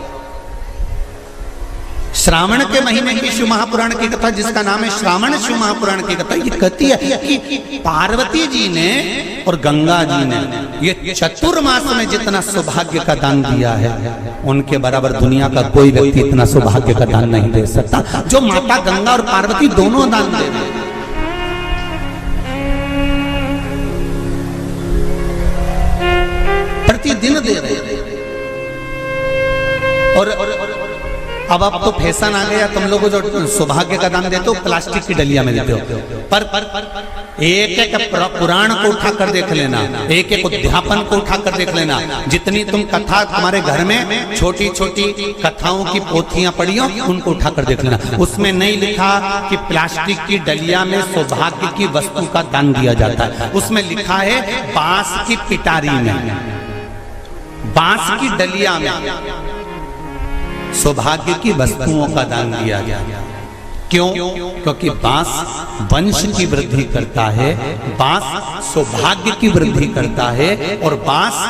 श्रावण के महीने की शिव महापुराण की कथा, जिसका नाम है श्रावण शिव महापुराण की कथा, ये कहती है कि पार्वती जी ने और गंगा जी ने ये चतुर्मास में जितना सौभाग्य का दान दिया है, उनके बराबर दुनिया का कोई व्यक्ति इतना सौभाग्य का दान नहीं दे सकता जो माता गंगा और पार्वती दोनों दान दे रहे हैं। प्रतिदिन दे रहे हैं। और अब तो फैशन आ गया, तुम लोगों जो सौभाग्य का दान देते हो प्लास्टिक की डलिया में देते हो, पर एक एक पुराण को उठाकर देख लेना, एक एक उद्यापन को उठाकर देख लेना, जितनी तुम कथा तुम्हारे घर में छोटी छोटी कथाओं की पोथियां पड़ी हो उनको उठाकर देख लेना, उसमें नहीं लिखा कि प्लास्टिक की डलिया में सौभाग्य की वस्तु का दान दिया जाता है। उसमें लिखा है बांस की पिटारी में, बांस की डलिया में सौभाग्य की वस्तुओं का दान दिया गया। क्यों? क्योंकि बांस वंश की वृद्धि करता है, बांस सौभाग्य की वृद्धि करता है, और बांस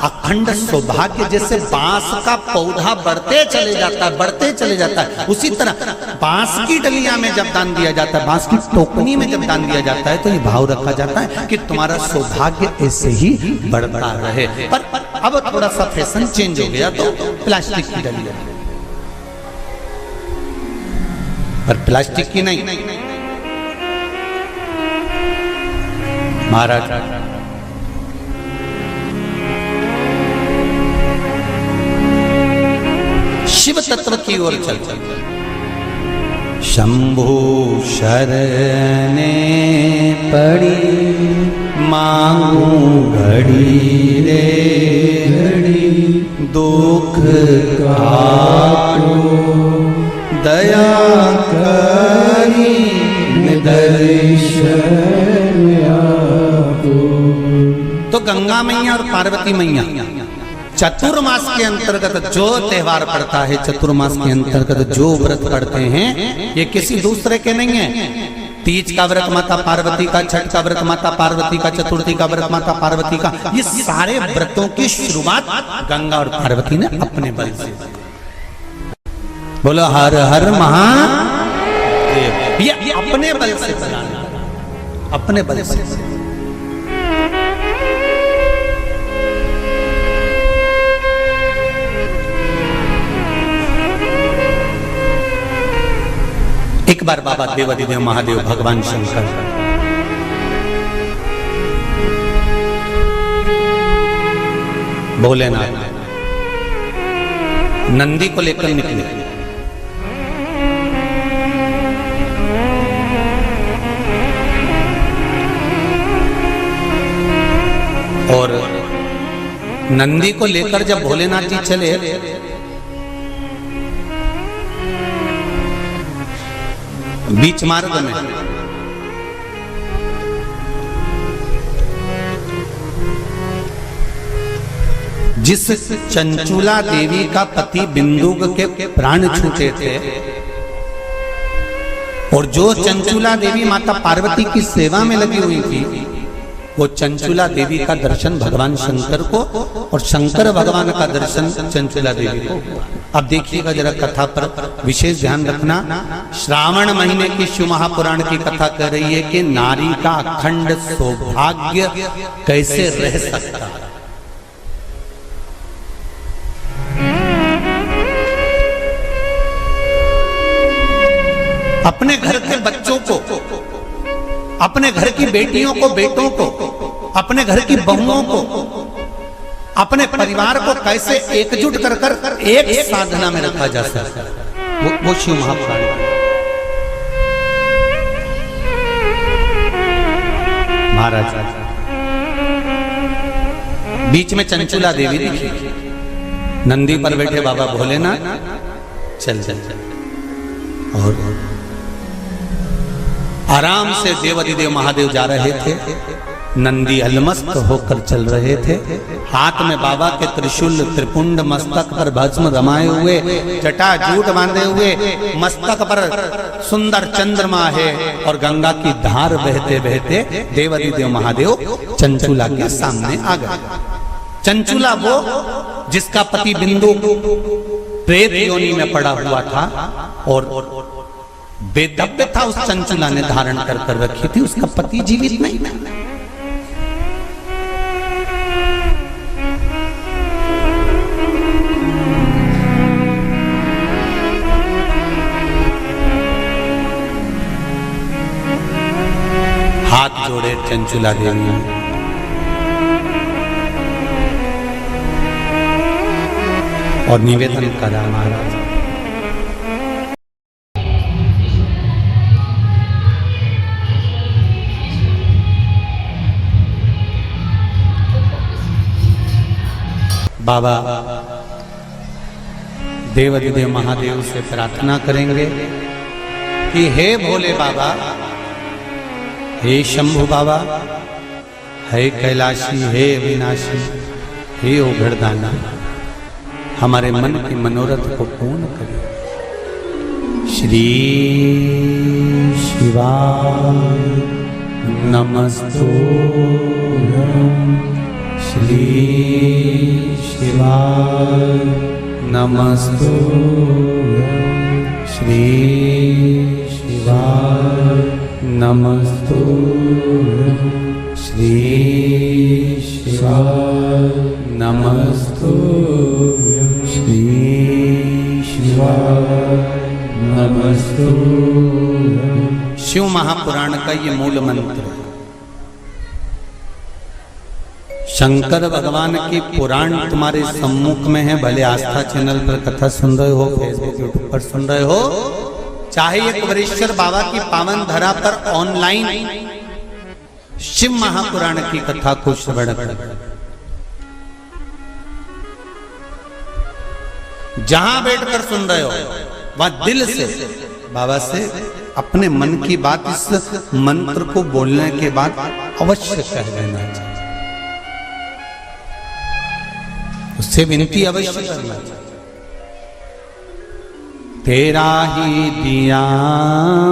अखंड सौभाग्य, जैसे बांस का पौधा बढ़ते चले जाता है, बढ़ते चले जाता है, उसी तरह बांस की डलिया में जब दान दिया जाता है, बांस की टोकनी में जब दान दिया जाता है, तो ये भाव रखा जाता है कि तुम्हारा सौभाग्य ऐसे ही बढ़ता रहे। पर अब थोड़ा सा फैशन चेंज हो गया तो प्लास्टिक की डलिया, पर प्लास्टिक की नहीं। महाराज शिव तत्व की ओर चलते, शंभु शरणे पड़ी मांगू घड़ी रे घड़ी, दुख काटो दया करी दर्शन आपो। तो गंगा मैया और पार्वती मैया चतुर्मास के अंतर्गत जो त्योहार पड़ता है, चतुर्मास के अंतर्गत जो व्रत पड़ते हैं, ये किसी दूसरे के नहीं है। तीज का व्रत माता पार्वती का, छठ का व्रत माता पार्वती का, चतुर्थी का व्रत माता पार्वती का, ये सारे व्रतों की शुरुआत गंगा और पार्वती ने अपने बल से। बोलो हर हर महादेव। ये अपने बल से बनाना, अपने बल से। एक बार बाबा देवाधिदेव महादेव भगवान शंकर भोलेनाथ नंदी को लेकर निकले, और नंदी को लेकर जब भोलेनाथ जी चले, बीच मार्ग में जिस चंचुला देवी का पति बिंदुक के प्राण छूटे थे, और जो चंचुला देवी माता पार्वती की सेवा में लगी हुई थी, वो चंचुला देवी का दर्शन भगवान शंकर को और शंकर भगवान का दर्शन चंचुला देवी को। अब देखिएगा जरा कथा पर विशेष ध्यान रखना। श्रावण महीने की शिव महापुराण की कथा कह रही है कि नारी का अखंड सौभाग्य कैसे रह सकता है। अपने घर के बच्चों को, अपने घर की बेटियों को, बेटों को, अपने घर की बहुओं को, अपने परिवार को कैसे एकजुट कर कर एक साधना में रखा जा सकता है, वो शिव महापुराण। महाराज बीच में चंचुला देवी दिखी, नंदी पर बैठे बाबा भोलेनाथ, चल चल चल, और आराम से देवाधिदेव महादेव जा रहे थे। नंदी अलमस्त होकर चल रहे थे, हाथ में बाबा के त्रिशूल, त्रिपुंड, मस्तक पर भस्म रमाए हुए, जटाजूट बांधे हुए, मस्तक पर सुंदर चंद्रमा है, और गंगा की धार बहते बहते देवाधिदेव महादेव चंचुला के सामने आ गए। चंचुला वो जिसका पति बिंदु प्रेत योनि में पड़ा हुआ था, और बेदब्य था उस चंचुला ने धारण कर कर रखी थी, उसका पति जीवित नहीं था। हाथ जोड़े चंचुला देवी ने, और निवेदन करा, महाराज बाबा देवाधिदेव महादेव से प्रार्थना करेंगे कि हे भोले बाबा, हे शंभु बाबा, हे कैलाशी, हे अविनाशी, हे ओघड़दाना, हमारे मन की मनोरथ को पूर्ण करें। श्री शिवाय नमस्तुभ्यं, श्री शिवाय नमस्तुभ्यं, श्री शिवाय नमस्तुभ्यं, श्री शिवाय नमस्तुभ्यं, श्री शिवाय नमस्तुभ्यं। शिव महापुराण का ये मूल मंत्र है। शंकर भगवान की पुराण तुम्हारे सम्मुख में है, भले आस्था चैनल पर कथा सुन रहे हो, फेसबुक यूट्यूब पर सुन रहे हो, चाहे एक वरेश्वर बाबा की पावन धरा पर ऑनलाइन शिव महापुराण की कथा को श्रवण कर, जहां बैठकर सुन रहे हो वह दिल से बाबा से अपने मन की बात इस मंत्र को बोलने के बाद अवश्य कह लेना चाहिए, उससे विनती अवश्य करना चाहिए। तेरा ही दिया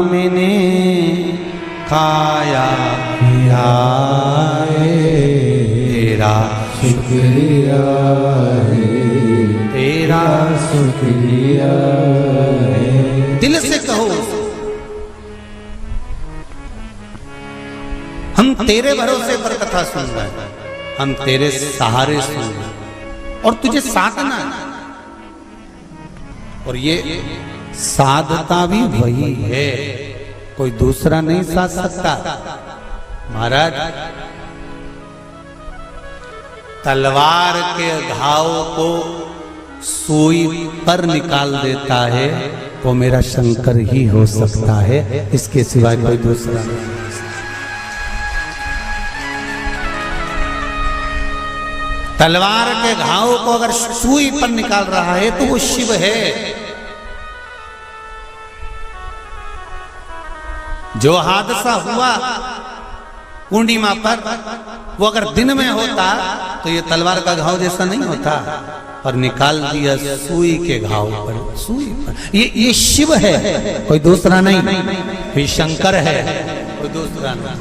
मैंने खाया पिया है, तेरा शुक्रिया है, तेरा शुक्रिया है। दिल से कहो, हम तेरे भरोसे पर कथा सुन रहे हैं, हम तेरे सहारे सुन रहे हैं, और तुझे साधना है, और ये साधता भी वही है, कोई दूसरा नहीं साध सकता। महाराज तलवार के घाव को सुई पर निकाल देता है, वो मेरा शंकर ही हो सकता है, इसके सिवाय कोई दूसरा नहीं। तलवार के घाव को अगर सुई पर निकाल रहा है तो वो शिव है। जो हादसा हुआ पूर्णिमा पर, वो अगर दिन में होता तो ये तलवार का घाव जैसा नहीं होता, पर निकाल दिया सुई के घाव पर, सुई पर। ये शिव है, कोई दूसरा नहीं। ये शंकर है, कोई दूसरा नहीं।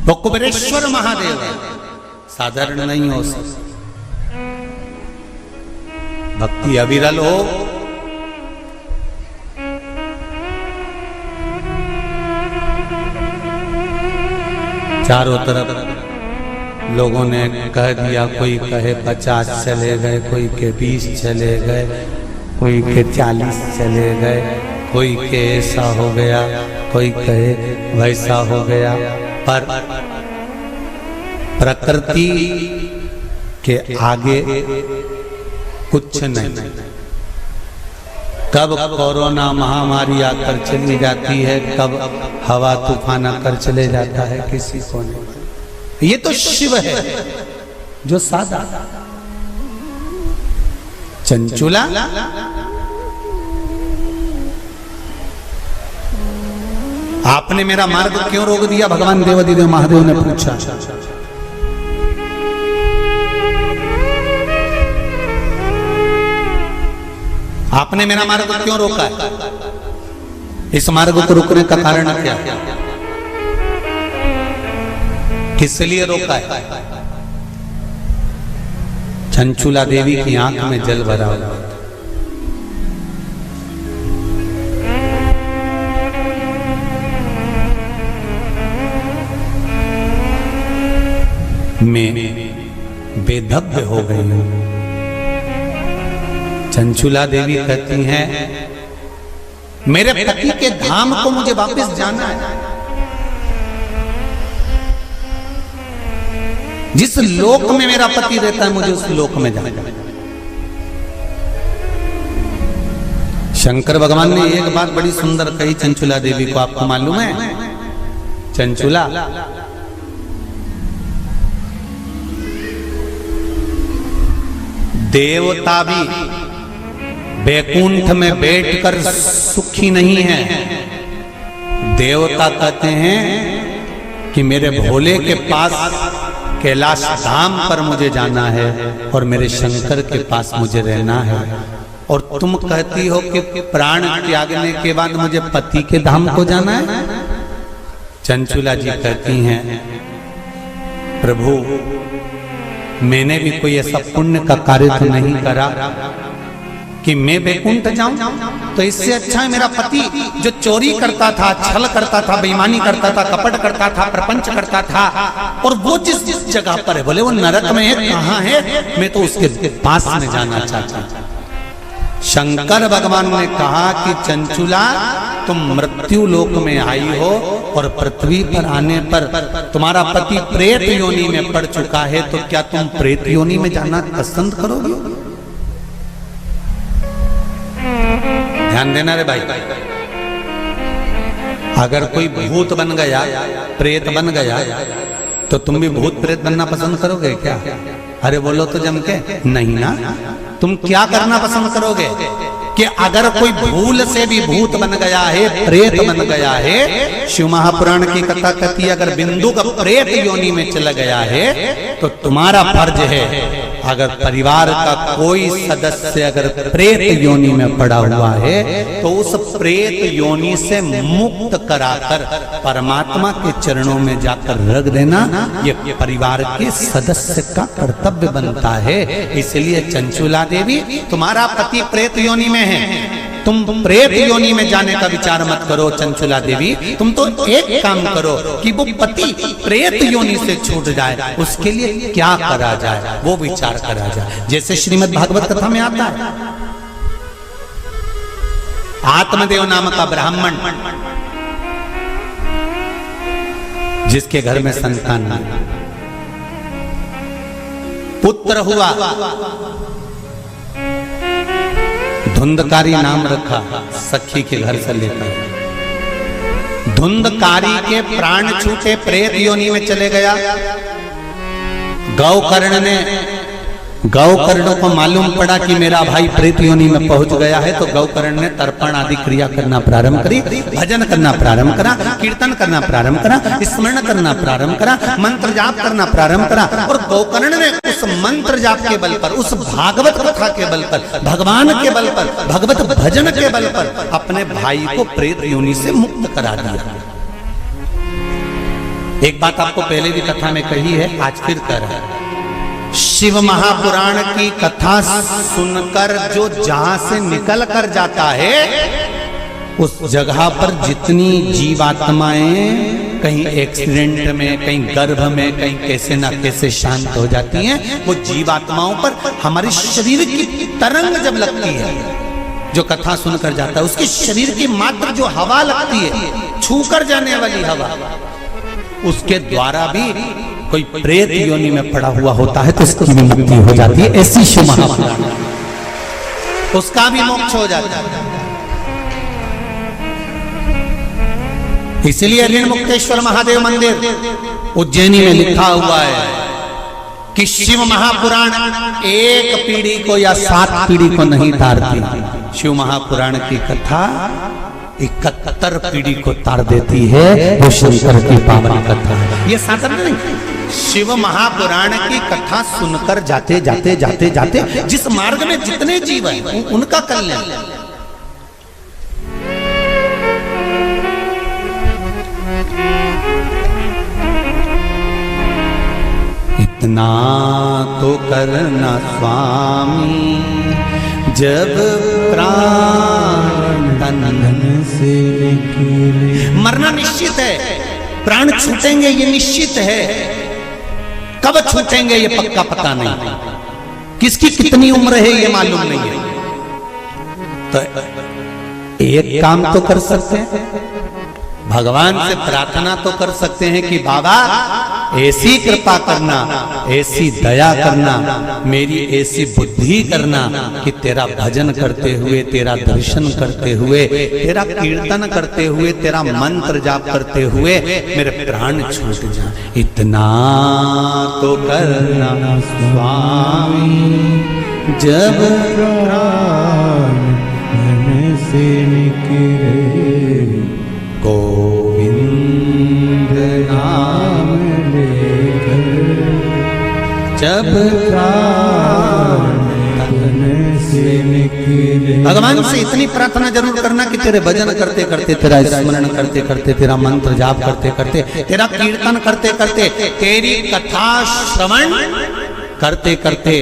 वो कुबेरेश्वर महादेव है, साधारण नहीं हो सकता। भक्ति अविरल हो, चारों तरफ लोगों ने कह दिया, कोई कहे 50 चले गए, कोई के 20 चले गए, कोई के 40 चले गए, कोई के ऐसा हो गया, कोई कहे वैसा हो गया, पर प्रकृति के आगे कुछ नहीं। कब कोरोना महामारी आकर चली जाती है, कब हवा तूफान आकर चले जाता है, किसी को नहीं। ये तो शिव है जो सादा चंचुला आपने मेरा मार्ग क्यों रोक दिया? भगवान देवाधिदेव महादेव ने पूछा। आपने मेरा मार्ग क्यों रोका है? इस मार्ग को रोकने का कारण क्या? किस लिए रोका है? चंचुला देवी की आंख में जल भरा हुआ। मैं बेधब्य हो गई हूं। चंचुला देवी कहती हैं, मेरे पति के धाम को मुझे वापस जाना है। जिस लोक में मेरा पति रहता है मुझे उस लोक में जाना है। शंकर भगवान ने एक बात बड़ी सुंदर कही चंचुला देवी को, आपको मालूम है? चंचुला, देवता भी बैकुंठ में बैठकर सुखी नहीं है। देवता कहते हैं कि मेरे भोले के पास कैलाश धाम पर मुझे जाना है और मेरे शंकर के पास मुझे रहना है। और तुम कहती हो कि प्राण त्यागने के बाद मुझे पति के धाम को जाना है। चंचुला जी कहती हैं, प्रभु मैंने भी कोई ऐसा पुण्य का कार्य तो नहीं करा कि मैं बैकुंठ जाऊं। तो इससे अच्छा है मेरा पति जो चोरी करता था, छल करता था, बेईमानी करता था, कपट करता था, प्रपंच करता था, और वो जिस जगह पर है, बोले वो नरक में है, कहां है, मैं तो उसके पास में जाना चाहता हूं। शंकर भगवान ने कहा कि चंचुला तुम मृत्यु लोक में आई हो और पृथ्वी पर आने पर तुम्हारा पति प्रेत योनि में पड़ चुका है, तो क्या तुम प्रेत योनि में जाना पसंद करोगे? ध्यान देना रे भाई, अगर कोई भूत बन गया, प्रेत बन गया, तो तुम भी भूत प्रेत बनना पसंद करोगे क्या? अरे बोलो तो जम के, नहीं ना। तुम क्या करना पसंद करोगे कि अगर कोई भूल से भी भूत बन गया है, प्रेत बन गया है, शिव महापुराण की कथा कहती है अगर बिंदु का प्रेत योनि में चला गया है तो तुम्हारा फर्ज है, अगर परिवार का कोई सदस्य अगर प्रेत योनि में पड़ा हुआ है तो उस प्रेत योनि से मुक्त कराकर परमात्मा के चरणों में जाकर रख देना, ये परिवार के सदस्य का कर्तव्य बनता है। इसलिए चंचुला देवी, तुम्हारा पति प्रेत योनि में है, तुम प्रेत योनि में जाने का विचार मत करो। चंचुला देवी, तुम तो एक काम करो कि वो पति प्रेत योनि से छूट जाए, उसके लिए क्या करा जाए वो विचार करा जाए। जैसे श्रीमद् भागवत कथा में आता है, आत्मदेव नाम का ब्राह्मण जिसके घर में संतान नहीं, पुत्र हुआ, धुंधकारी नाम रखा, सखी के घर से लेकर। धुंधकारी के प्राण छूटे, प्रेत योनि में चले गया। गौकर्ण को मालूम पड़ा कि मेरा भाई प्रेत योनि में पहुंच गया है, तो गौकर्ण ने तर्पण आदि क्रिया करना प्रारंभ करी, भजन करना प्रारंभ करा, कीर्तन करना प्रारंभ करा, स्मरण करना प्रारंभ करा, मंत्र जाप करना प्रारंभ करा। और गौकर्ण ने उस मंत्र जाप के बल पर, उस भागवत कथा के बल पर, भगवान के बल पर, भगवत भजन के बल पर अपने भाई को प्रेत योनि से मुक्त करा दिया। एक बात आपको पहले भी कथा में कही है, आज फिर कह रहा है। शिव महापुराण की कथा सुनकर जो जहां से निकल कर जाता है, उस जगह पर जितनी जीवात्माएं कहीं एक्सीडेंट में, कहीं गर्भ में, कहीं कैसे ना कैसे शांत हो जाती हैं, वो जीवात्माओं पर हमारे शरीर की तरंग जब लगती है, जो कथा सुनकर जाता है, उसके शरीर की मात्र जो हवा लगती है, छूकर जाने वाली हवा, उसके द्वारा भी कोई प्रेत योनि में पड़ा हुआ होता है तो उसकी भी मुक्ति हो जाती है। ऐसी शिव महापुराण, उसका भी मोक्ष हो जाता है। इसलिए ऋणमुक्तेश्वर महादेव मंदिर उज्जैनी में लिखा हुआ है कि शिव महापुराण एक पीढ़ी को या 7 पीढ़ी को नहीं तारती। शिव महापुराण की कथा 71 पीढ़ी को तार देती है। वो शंकर की पावन कथा है, ये साधारण नहीं। शिव महापुराण की कथा सुनकर जाते जाते जाते जाते जिस मार्ग में जितने जीव हैं उनका कल्याण। इतना तो करना स्वामी जब प्राण तन से निकले। मरना निश्चित है, प्राण छूटेंगे ये निश्चित है, कब छूटेंगे ये पक्का पता नहीं, किसकी कितनी उम्र है ये मालूम नहीं है। तो एक काम तो कर सकते हैं, भगवान से प्रार्थना तो कर सकते हैं कि बाबा ऐसी कृपा करना, ऐसी दया करना, मेरी ऐसी बुद्धि करना कि तेरा भजन करते हुए, तेरा दर्शन करते हुए, तेरा कीर्तन करते हुए, तेरा मंत्र जाप करते हुए मेरे प्राण छूट जाए। इतना तो करना स्वामी जब प्राण मन से निकले, गोविंद नाम लेकर जब प्राण तन से निकले। भगवान से इतनी प्रार्थना जरूर करना कि तेरे भजन करते करते, तेरा स्मरण करते करते, तेरा मंत्र जाप करते करते, तेरा कीर्तन करते करते, तेरी कथा श्रवण करते करते,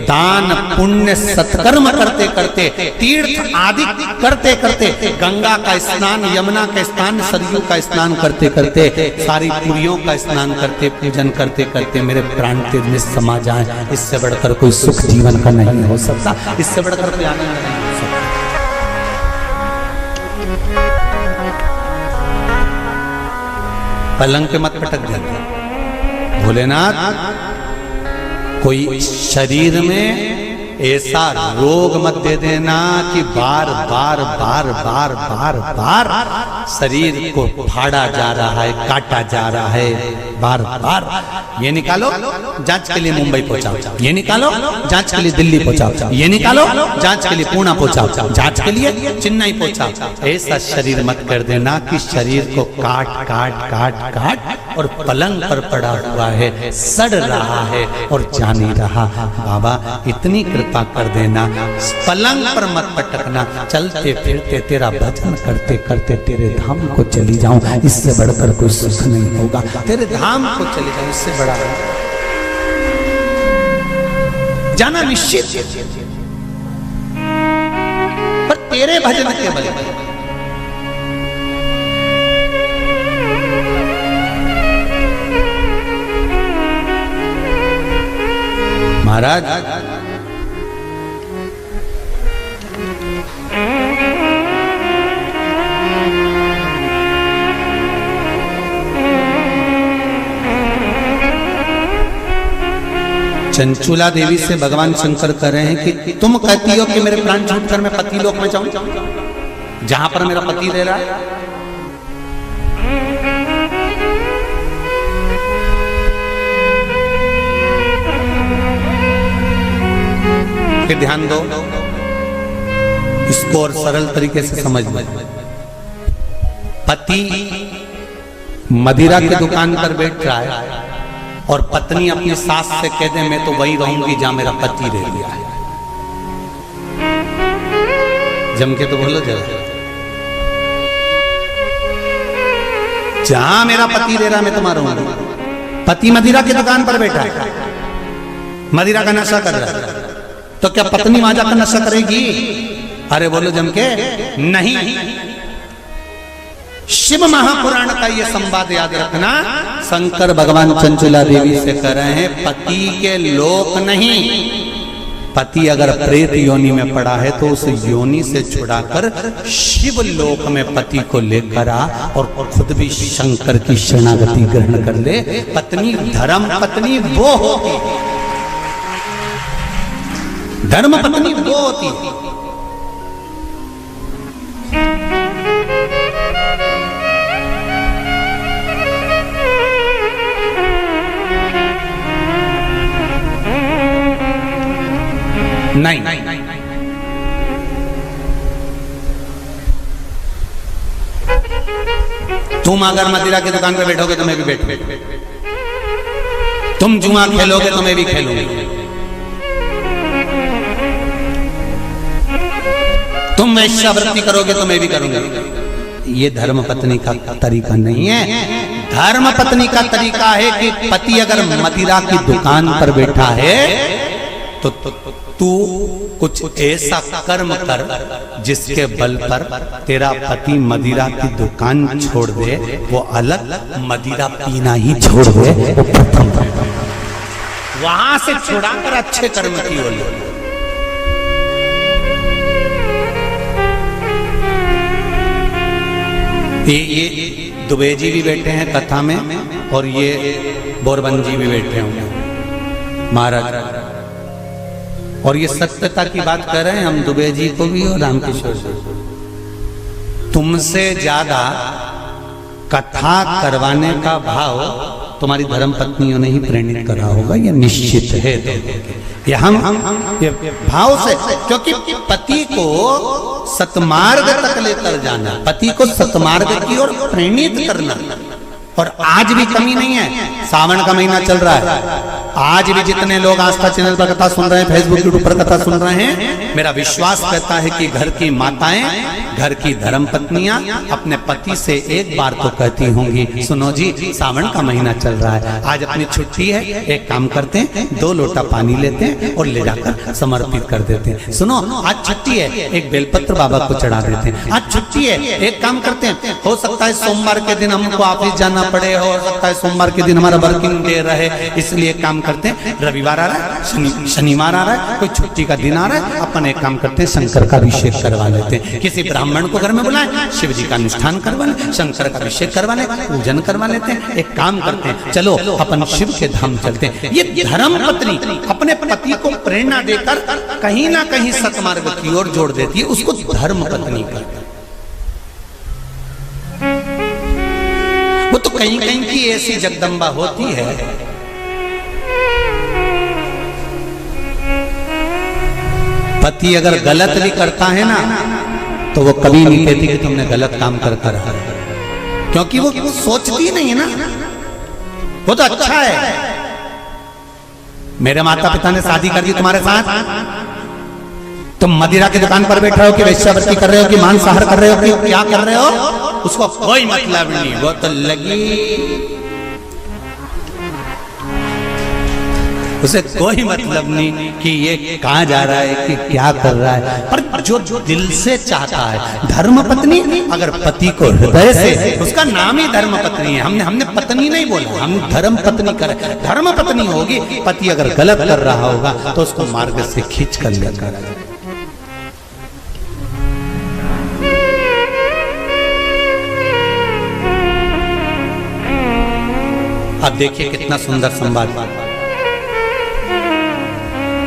दान पुण्य सत्कर्म करते करते, तीर्थ आदि करते करते, गंगा का स्नान, यमुना का स्नान, सरयू का स्नान करते करते, सारी पुरियों का स्नान करते, पूजन करते करते मेरे प्राण तेज में समा जाए। इससे बढ़कर कोई सुख जीवन का नहीं हो सकता, इससे बढ़कर कोई आनंद नहीं हो सकता। पलंग पे मत पटक जाना भोलेनाथ, कोई शरीर में ऐसा रोग मत दे देना कि बार बार बार बार बार बार शरीर को फाड़ा जा रहा है, काटा जा रहा है, बार बार। ये निकालो जांच के लिए मुंबई पहुंचाओ, ये निकालो जांच के लिए दिल्ली पहुंचाओ, ये निकालो जांच के लिए पुणे पहुंचाओ, जांच के लिए चेन्नई पहुंचाओ। ऐसा शरीर मत कर देना कि शरीर को काट काट काट काट और पलंग पर पड़ा हुआ है, सड़ रहा है और जा नहीं रहा। बाबा इतनी कृपा कर देना, पलंग पर मत पटकना, चलते फिरते तेरा भजन करते करते तेरे धाम को चली जाऊं, इससे बढ़कर कोई सुख नहीं होगा। तेरे धाम को चली जाऊं, इससे बड़ा जाना निश्चित, पर तेरे भजन के बल पर। महाराज चंचुला देवी से भगवान शंकर कह रहे हैं कि तुम कहती हो कि मेरे प्राण छूटकर मैं पति लोक में जाऊं, जहां पर मेरा पति रह रहा है। फिर ध्यान दो, इसको और सरल तरीके से समझ लो। पति मदिरा की दुकान पर बैठ रहा है और पत्नी अपनी सास से कह दे मैं तो वही रहूंगी जहां मेरा पति रह गया है। जम के तो बोलो जरा, जहां मेरा पति रह रहा मैं तो मारूंगा। पति मदिरा की दुकान पर बैठा है, मदिरा का नशा कर रहा है, तो क्या पत्नी वहां जाकर नशा करेगी? अरे बोलो जम के नहीं। शिव महापुराण का ये संवाद याद रखना। शंकर भगवान चंचुला देवी से कह रहे हैं पति के लोक नहीं, पति अगर प्रेत योनि में पड़ा है तो उस योनि से छुड़ाकर शिव लोक में पति को लेकर आ और खुद भी शंकर की शरणागति ग्रहण कर ले। पत्नी धर्म पत्नी वो होती है, धर्म पत्नी वो होती है। नहीं, तुम अगर मदिरा की दुकान पे बैठोगे तो मैं भी बैठूंगा, तुम जुआ खेलोगे तो मैं भी खेलूंगी, तुम वेश्यावृत्ति करोगे तो मैं भी करूंगा। ये धर्म पत्नी का तरीका नहीं है। धर्म पत्नी का तरीका है कि पति अगर मदिरा की दुकान पर बैठा है तो तू कुछ ऐसा कर्म कर जिसके बल पर तेरा पति मदिरा की दुकान छोड़ दे, वो अलग मदिरा पीना ही छोड़ दे, वो प्रथम वहां से छुड़ाकर अच्छे कर्म की ओर ले। ये दुबे जी भी बैठे हैं कथा में और ये बोरबन जी भी बैठे होंगे महाराज, और ये सत्यता की बात कर रहे हैं हम दुबे जी को भी और रामकिशोर जी। तुमसे ज्यादा कथा करवाने का भाव तुम्हारी धर्म पत्नियों ने ही प्रेरित करा होगा, ये निश्चित है। ये हम ये भाव से, क्योंकि पति को सतमार्ग तक लेकर जाना, पति को सतमार्ग की ओर प्रेरित करना। और आज भी कमी नहीं है, सावन का महीना चल रहा है, आज भी जितने लोग आस्था चैनल पर कथा सुन रहे हैं, फेसबुक यूट्यूब पर कथा सुन रहे हैं, मेरा विश्वास कहता है कि घर की माताएं, घर की धर्म पत्नियां अपने पति से एक बार तो कहती होंगी, सुनो जी सावन का महीना चल रहा है, आज अपनी छुट्टी है, एक काम करते हैं 2 लोटा पानी लेते हैं और ले जाकर समर्पित कर देते हैं। सुनो आज छुट्टी है, एक बेलपत्र बाबा को चढ़ा देते हैं। आज छुट्टी है, एक काम करते हैं, हो सकता है सोमवार के दिन हमको ऑफिस जाना पड़े, हो सकता है सोमवार के दिन हमारा वर्किंग डे रहे, इसलिए काम करते हैं, रविवार आ रहा है, शनिवार आ रहा है, कोई छुट्टी का दिन आ रहा है, अपन एक काम करते हैं शंकर का अभिषेक करवा लेते हैं। किसी ब्राह्मण को घर में बुलाएं, शिव जी का अनुष्ठान करवा लें, शंकर का अभिषेक करवा लें, पूजन करवा लेते हैं। एक काम करते हैं, चलो अपन शिव के धाम चलते हैं। ये धर्म पत्नी अपने पति को प्रेरणा देकर कहीं ना कहीं सतमार्ग की ओर जोड़ देती है, उसको धर्म पत्नी कहते हैं। वो तो कहीं कहीं की ऐसी जगदम्बा होती है, पति अगर गलत भी करता है ना तो वो कभी नहीं कहती कि तुमने गलत काम कर रहा है, क्योंकि वो सोचती नहीं है ना, वो तो अच्छा है। मेरे माता पिता ने शादी कर दी तुम्हारे साथ, तुम मदिरा की दुकान पर बैठ रहे हो कि वेश्यावृत्ति कर रहे हो कि मांसाहार कर रहे हो कि क्या कर रहे हो, उसको कोई मतलब नहीं। वो तो लगी, उसे कोई मतलब नहीं कि ये कहाँ जा रहा है कि क्या कर रहा है, पर जो दिल से चाहता है। धर्म पत्नी अगर पति को हृदय से, उसका नाम ही धर्म पत्नी है, हमने पत्नी नहीं बोला, हम धर्म पत्नी कर, धर्म पत्नी होगी। पति अगर गलत कर रहा होगा तो उसको मार्ग से खींच कर लेकर। अब देखिए कितना सुंदर संवाद।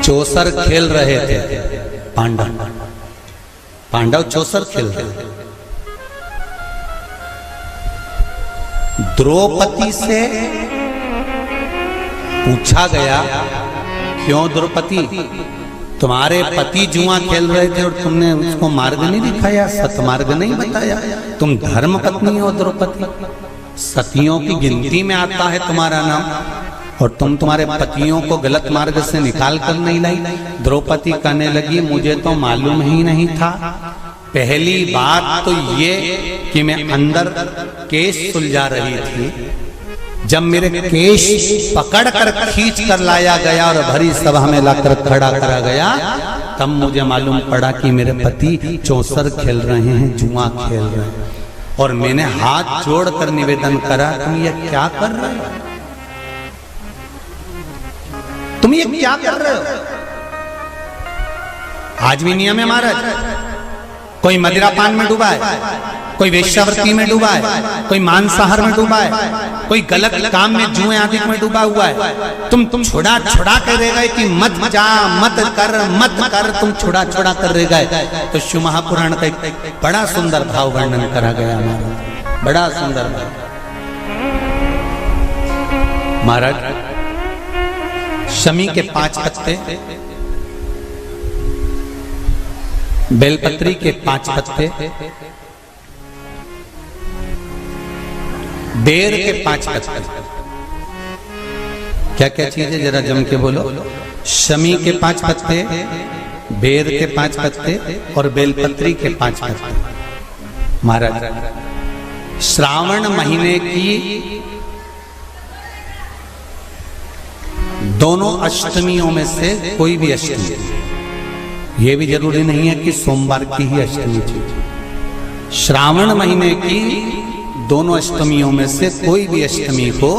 चौसर खेल रहे थे पांडव चौसर खेल रहे थे। द्रौपदी से पूछा गया, क्यों द्रौपदी, तुम्हारे पति जुआ खेल रहे थे और तुमने उसको मार्ग नहीं दिखाया, सतमार्ग नहीं बताया, तुम धर्म पत्नी हो द्रौपदी, सतियों की गिनती में आता है तुम्हारा नाम, और तुम तुम्हारे पतियों को गलत मार्ग से निकाल कर नहीं लाई। द्रौपदी कहने लगी, मुझे तो मालूम ही नहीं था। पहली बात तो ये कि मैं अंदर केश सुलझा रही थी, जब मेरे केश पकड़ कर खींच कर लाया गया और भरी सभा में लाकर खड़ा करा गया, तब मुझे मालूम पड़ा कि मेरे पति चौसर खेल रहे हैं, जुआ खेल रहे हैं। और मैंने हाथ जोड़कर निवेदन करा, तुम ये क्या कर रहे हो, तुम ये क्या कर रहे हो। आज भी नियम है महाराज। कोई मदिरा पान में डूबा है, कोई वेश्यावृत्ति में डूबा है, कोई मांसाहार में डूबा है, कोई गलत काम में जुए आदि में डूबा हुआ है। तुम छुड़ा कर रह गए कि मत जा, मत कर, तुम छुड़ा कर रह गए। तो शिव महापुराण का एक बड़ा सुंदर भाव वर्णन करा गया महाराज, बड़ा सुंदर भाव। महाराज शमी के 5 पत्ते, बेलपत्री के 5 पत्ते, बेर के 5 पत्ते, क्या क्या चीज है जरा जम के बोलो। शमी के 5 पत्ते, बेर के 5 पत्ते और बेलपत्री के 5 पत्ते। महाराज श्रावण महीने की दोनों अष्टमियों में से कोई भी अष्टमी, ये भी जरूरी नहीं है कि सोमवार की ही अष्टमी थी। श्रावण महीने की दोनों अष्टमियों में से कोई भी अष्टमी को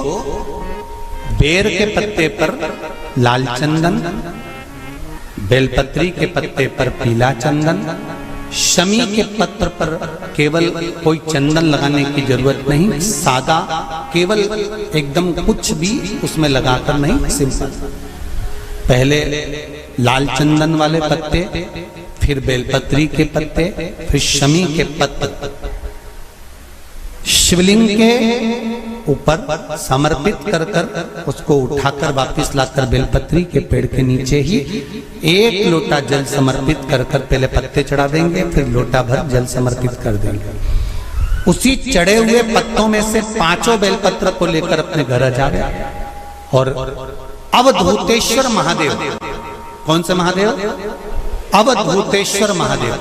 बेर के पत्ते पर लाल चंदन, बेलपत्री के पत्ते पर पीला चंदन, शमी के पत्र पर केवल कोई चंदन लगाने की जरूरत नहीं, सादा केवल एकदम कुछ भी उसमें लगाकर नहीं, सिंपल। पहले लाल चंदन वाले पत्ते, फिर बेलपत्री के पत्ते, फिर शमी के पत्ते शिवलिंग के ऊपर समर्पित कर कर उसको उठाकर वापस लाकर बेलपत्री के पेड़ के नीचे ही 1 लोटा जल समर्पित कर कर पहले पत्ते चढ़ा देंगे, फिर लोटा भर जल समर्पित कर देंगे। उसी चढ़े हुए पत्तों में से 5 बेलपत्र को लेकर अपने घर आ जाए और अवधूतेश्वर महादेव, कौन से महादेव? अवधूतेश्वर महादेव।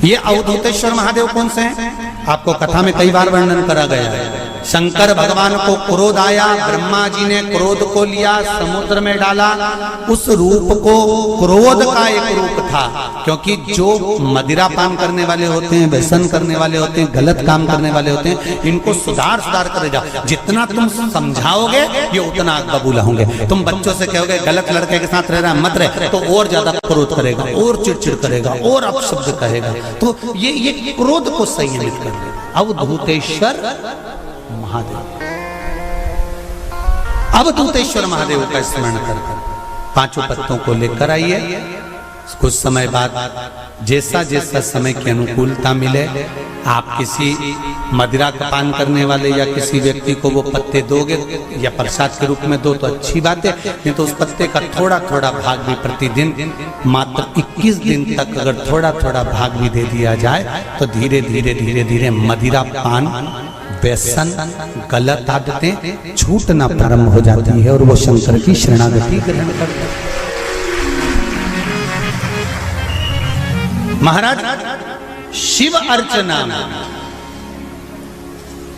ये अवधूतेश्वर महादेव कौन से हैं? आपको कथा में कई बार वर्णन करा गया है। शंकर भगवान को क्रोध आया, ब्रह्मा जी ने क्रोध को लिया, समुद्र में डाला। उस रूप को क्रोध का एक रूप था, क्योंकि जो मदिरा पान करने वाले होते हैं, व्यसन करने वाले होते हैं, गलत काम करने वाले होते हैं, इनको सुधार करे जाओ। जितना तुम समझाओगे ये उतना आग बबूला होंगे। तुम बच्चों से कहोगे गलत लड़के के साथ रह रहा मत रहे, तो और ज्यादा क्रोध करेगा, और चिड़चिड़ करेगा, और अपशब्द कहेगा। तो ये क्रोध को संयमित कर देगा। अवधूतेश्वर महादेव, अवधूतेश्वर महादेव का स्मरण कर 5 पत्तों को लेकर आइए। कुछ समय बाद जैसा जैसा समय की अनुकूलता मिले, आप किसी मदिरा का पान करने वाले या किसी व्यक्ति को वो पत्ते दोगे या प्रसाद के रूप में दो तो अच्छी बात है, नहीं तो उस पत्ते का थोड़ा थोड़ा भाग भी प्रतिदिन मात्र 21 दिन तक अगर थोड़ा थोड़ा भाग भी दे दिया जाए तो धीरे धीरे मदिरा पान, व्यसन, गलत आदतें छूटना प्रारंभ हो जाती है और वो शंकर की शरणागति ग्रहण करते हैं। महाराज शिव अर्चना,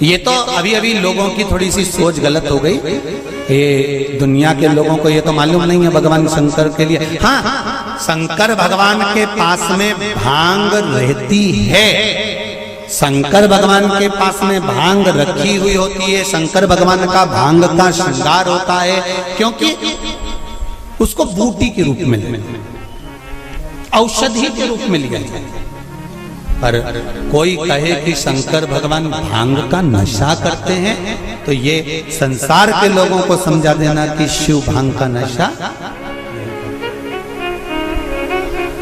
ये तो अभी अभी लोगों की थोड़ी सी सोच गलत हो गई। ये दुनिया के लोगों को ये तो मालूम नहीं है भगवान शंकर के लिए। हाँ, शंकर भगवान के पास में भांग रहती है, शंकर भगवान के पास में भांग रखी हुई होती है। शंकर भगवान का भांग का श्रृंगार होता है, क्योंकि उसको बूटी के रूप में, औषधि के रूप में लिया जाए। पर कोई कहे कि शंकर भगवान भांग का नशा करते हैं, तो ये संसार के लोगों को समझा देना कि शिव भांग का नशा,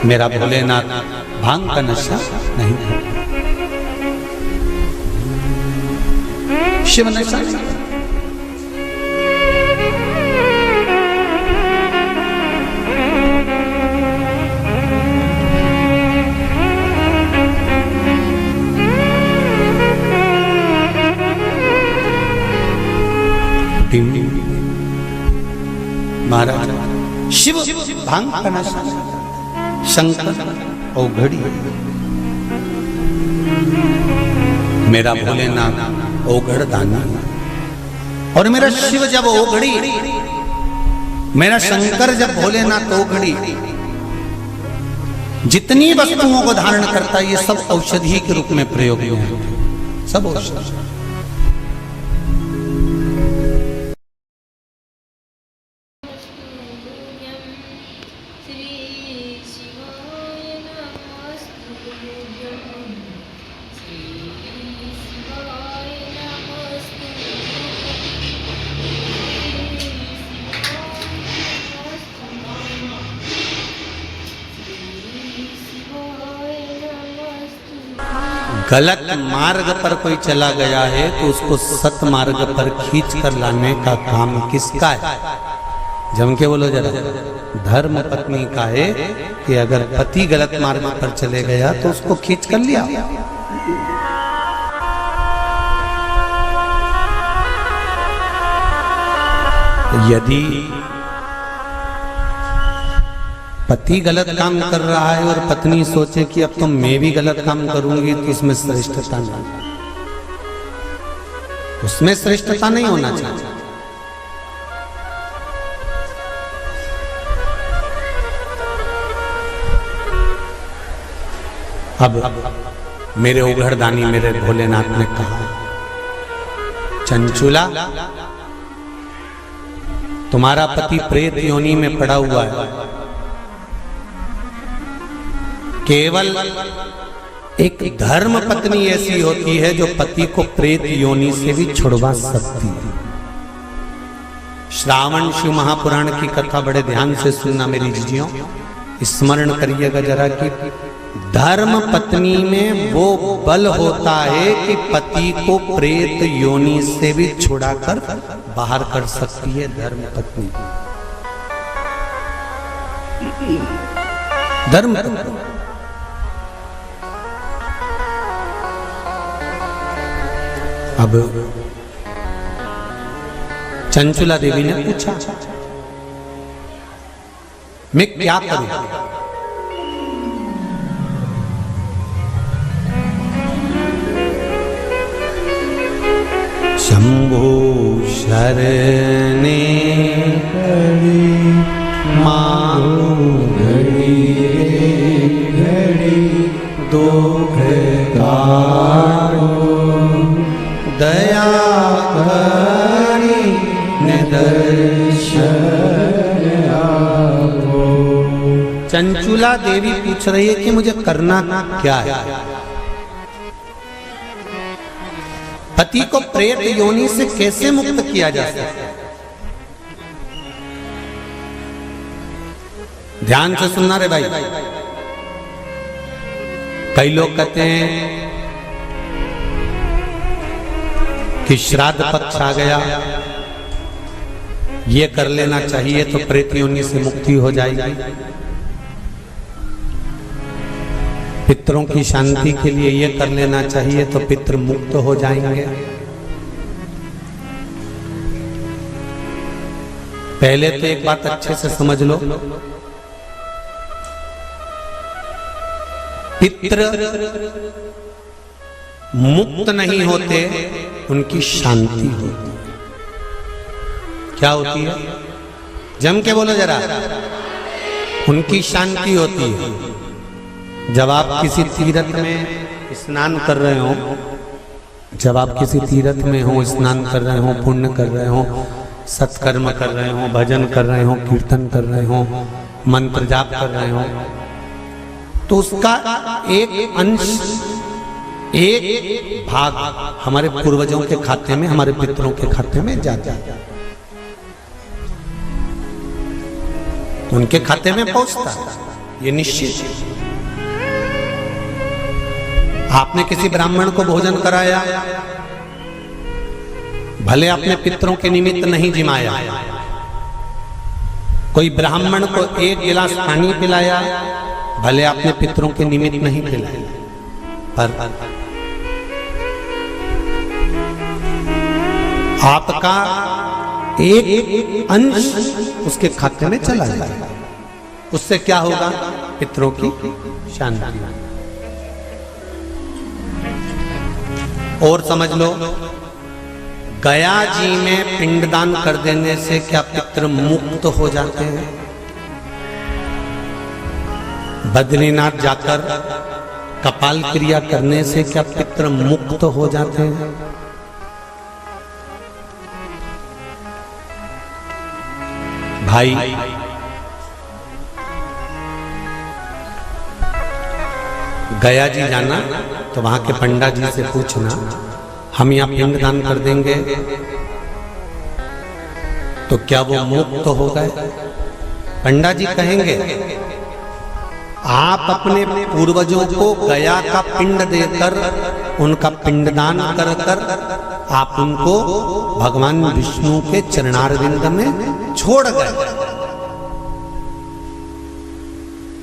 मेरा भोलेनाथ भांग का नशा नहीं करते, शिव नशा नहीं। महाराज शिव भांग का नशा, शंकर औघड़ी, मेरा भोलेनाथ औघड़ दानी, और मेरा शिव जब औघड़ी, मेरा शंकर जब भोलेनाथ औघड़ी, जितनी वस्तुओं को धारण करता है ये सब औषधि के रूप में प्रयोग में, सब औषधि। गलत मार्ग पर कोई चला गया है तो उसको सत मार्ग पर खींच कर लाने का काम किसका है? जम के बोलो जरा। धर्म पत्नी का है कि अगर पति गलत मार्ग पर चले गया तो उसको खींच कर लिया। यदि पति गलत काम कर रहा है और पत्नी सोचे कि अब तो मैं भी गलत काम करूंगी, तो उसमें श्रेष्ठता नहीं, उसमें श्रेष्ठता नहीं होना चाहिए। अब मेरे उघड़दानी मेरे भोलेनाथ ने कहा, चंचुला तुम्हारा पति प्रेत योनि में पड़ा हुआ है, केवल एक धर्म पत्नी ऐसी होती है जो पति को प्रेत योनि से भी छुड़वा सकती है। श्रावण शिव महापुराण की कथा बड़े ध्यान से सुनना मेरी जीजियों, स्मरण करिएगा जरा कि धर्म पत्नी में वो बल होता है कि पति को प्रेत योनि से भी छुड़ाकर बाहर कर सकती है धर्म पत्नी। धर्म पत्नी अब चंचुला देवी ने पूछा, मैं क्या करूं? शंभो शरणे मांगो घड़ी दुख काटो, दया करी निदर्शन आपो। चंचुला देवी पूछ रही है कि मुझे करना क्या है? पति को प्रेत योनि से कैसे मुक्त किया जा सकता है? ध्यान से सुनना रे भाई। कई लोग कहते हैं कि श्राद्ध पक्ष आ गया, ये कर लेना चाहिए तो प्रेत योनि से मुक्ति हो जाएगी। पितरों की शांति के लिए ये कर लेना चाहिए तो पितृ मुक्त हो जाएंगे। पहले तो एक बात अच्छे से समझ लो, पितृ मुक्त नहीं होते, उनकी शांति होती है। क्या होती है? जम के बोलो जरा। उनकी शांति होती है। जब आप किसी तीर्थ में स्नान कर रहे हो, जब आप किसी तीर्थ में हो, स्नान कर रहे हो, पुण्य कर रहे हो, सत्कर्म कर रहे हो, भजन कर रहे हो, कीर्तन कर रहे हो, मंत्र जाप कर रहे हो, तो उसका एक अंश, एक भाग हमारे पूर्वजों के खाते में, हमारे पितरों के खाते में जाता है, उनके खाते में पहुंचता है, ये निश्चित है। आपने किसी ब्राह्मण को भोजन कराया, भले अपने पितरों के निमित्त नहीं जिमाया, कोई ब्राह्मण को एक गिलास पानी पिलाया, भले अपने पितरों के निमित्त नहीं पिलाया, पर आपका एक अंश उसके खाते में चला जाएगा। उससे क्या होगा? पितरों की शांति। और समझ लो, गया जी में पिंडदान कर देने से क्या पितृ मुक्त हो जाते हैं? बद्रीनाथ जाकर कपाल क्रिया करने से क्या पितृ मुक्त हो जाते हैं? भाई, गया जी जाना तो वहां के पंडा जी से पूछना, हम यहाँ पिंडदान कर देंगे तो क्या वो मुक्त हो गए? पंडा जी कहेंगे आप अपने पूर्वजों को गया का पिंड देकर, उनका पिंडदान कर कर आप उनको भगवान विष्णु के चरणारविंद में छोड़ गए।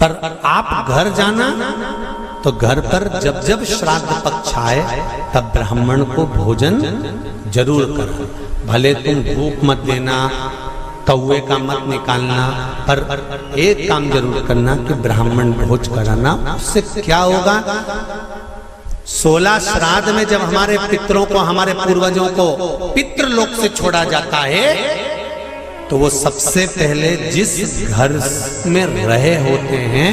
पर आप घर जाना तो घर पर जब जब श्राद्ध पक्ष आए तब ब्राह्मण को भोजन जरूर करो। भले तुम भूख मत देना, कौवे का मत निकालना, पर एक काम जरूर करना कि ब्राह्मण भोज कराना। उससे क्या होगा, 16 श्राद्ध में जब हमारे पितरों को, हमारे पूर्वजों को पितृलोक से छोड़ा जाता है तो वो सबसे पहले जिस घर में रहे होते हैं,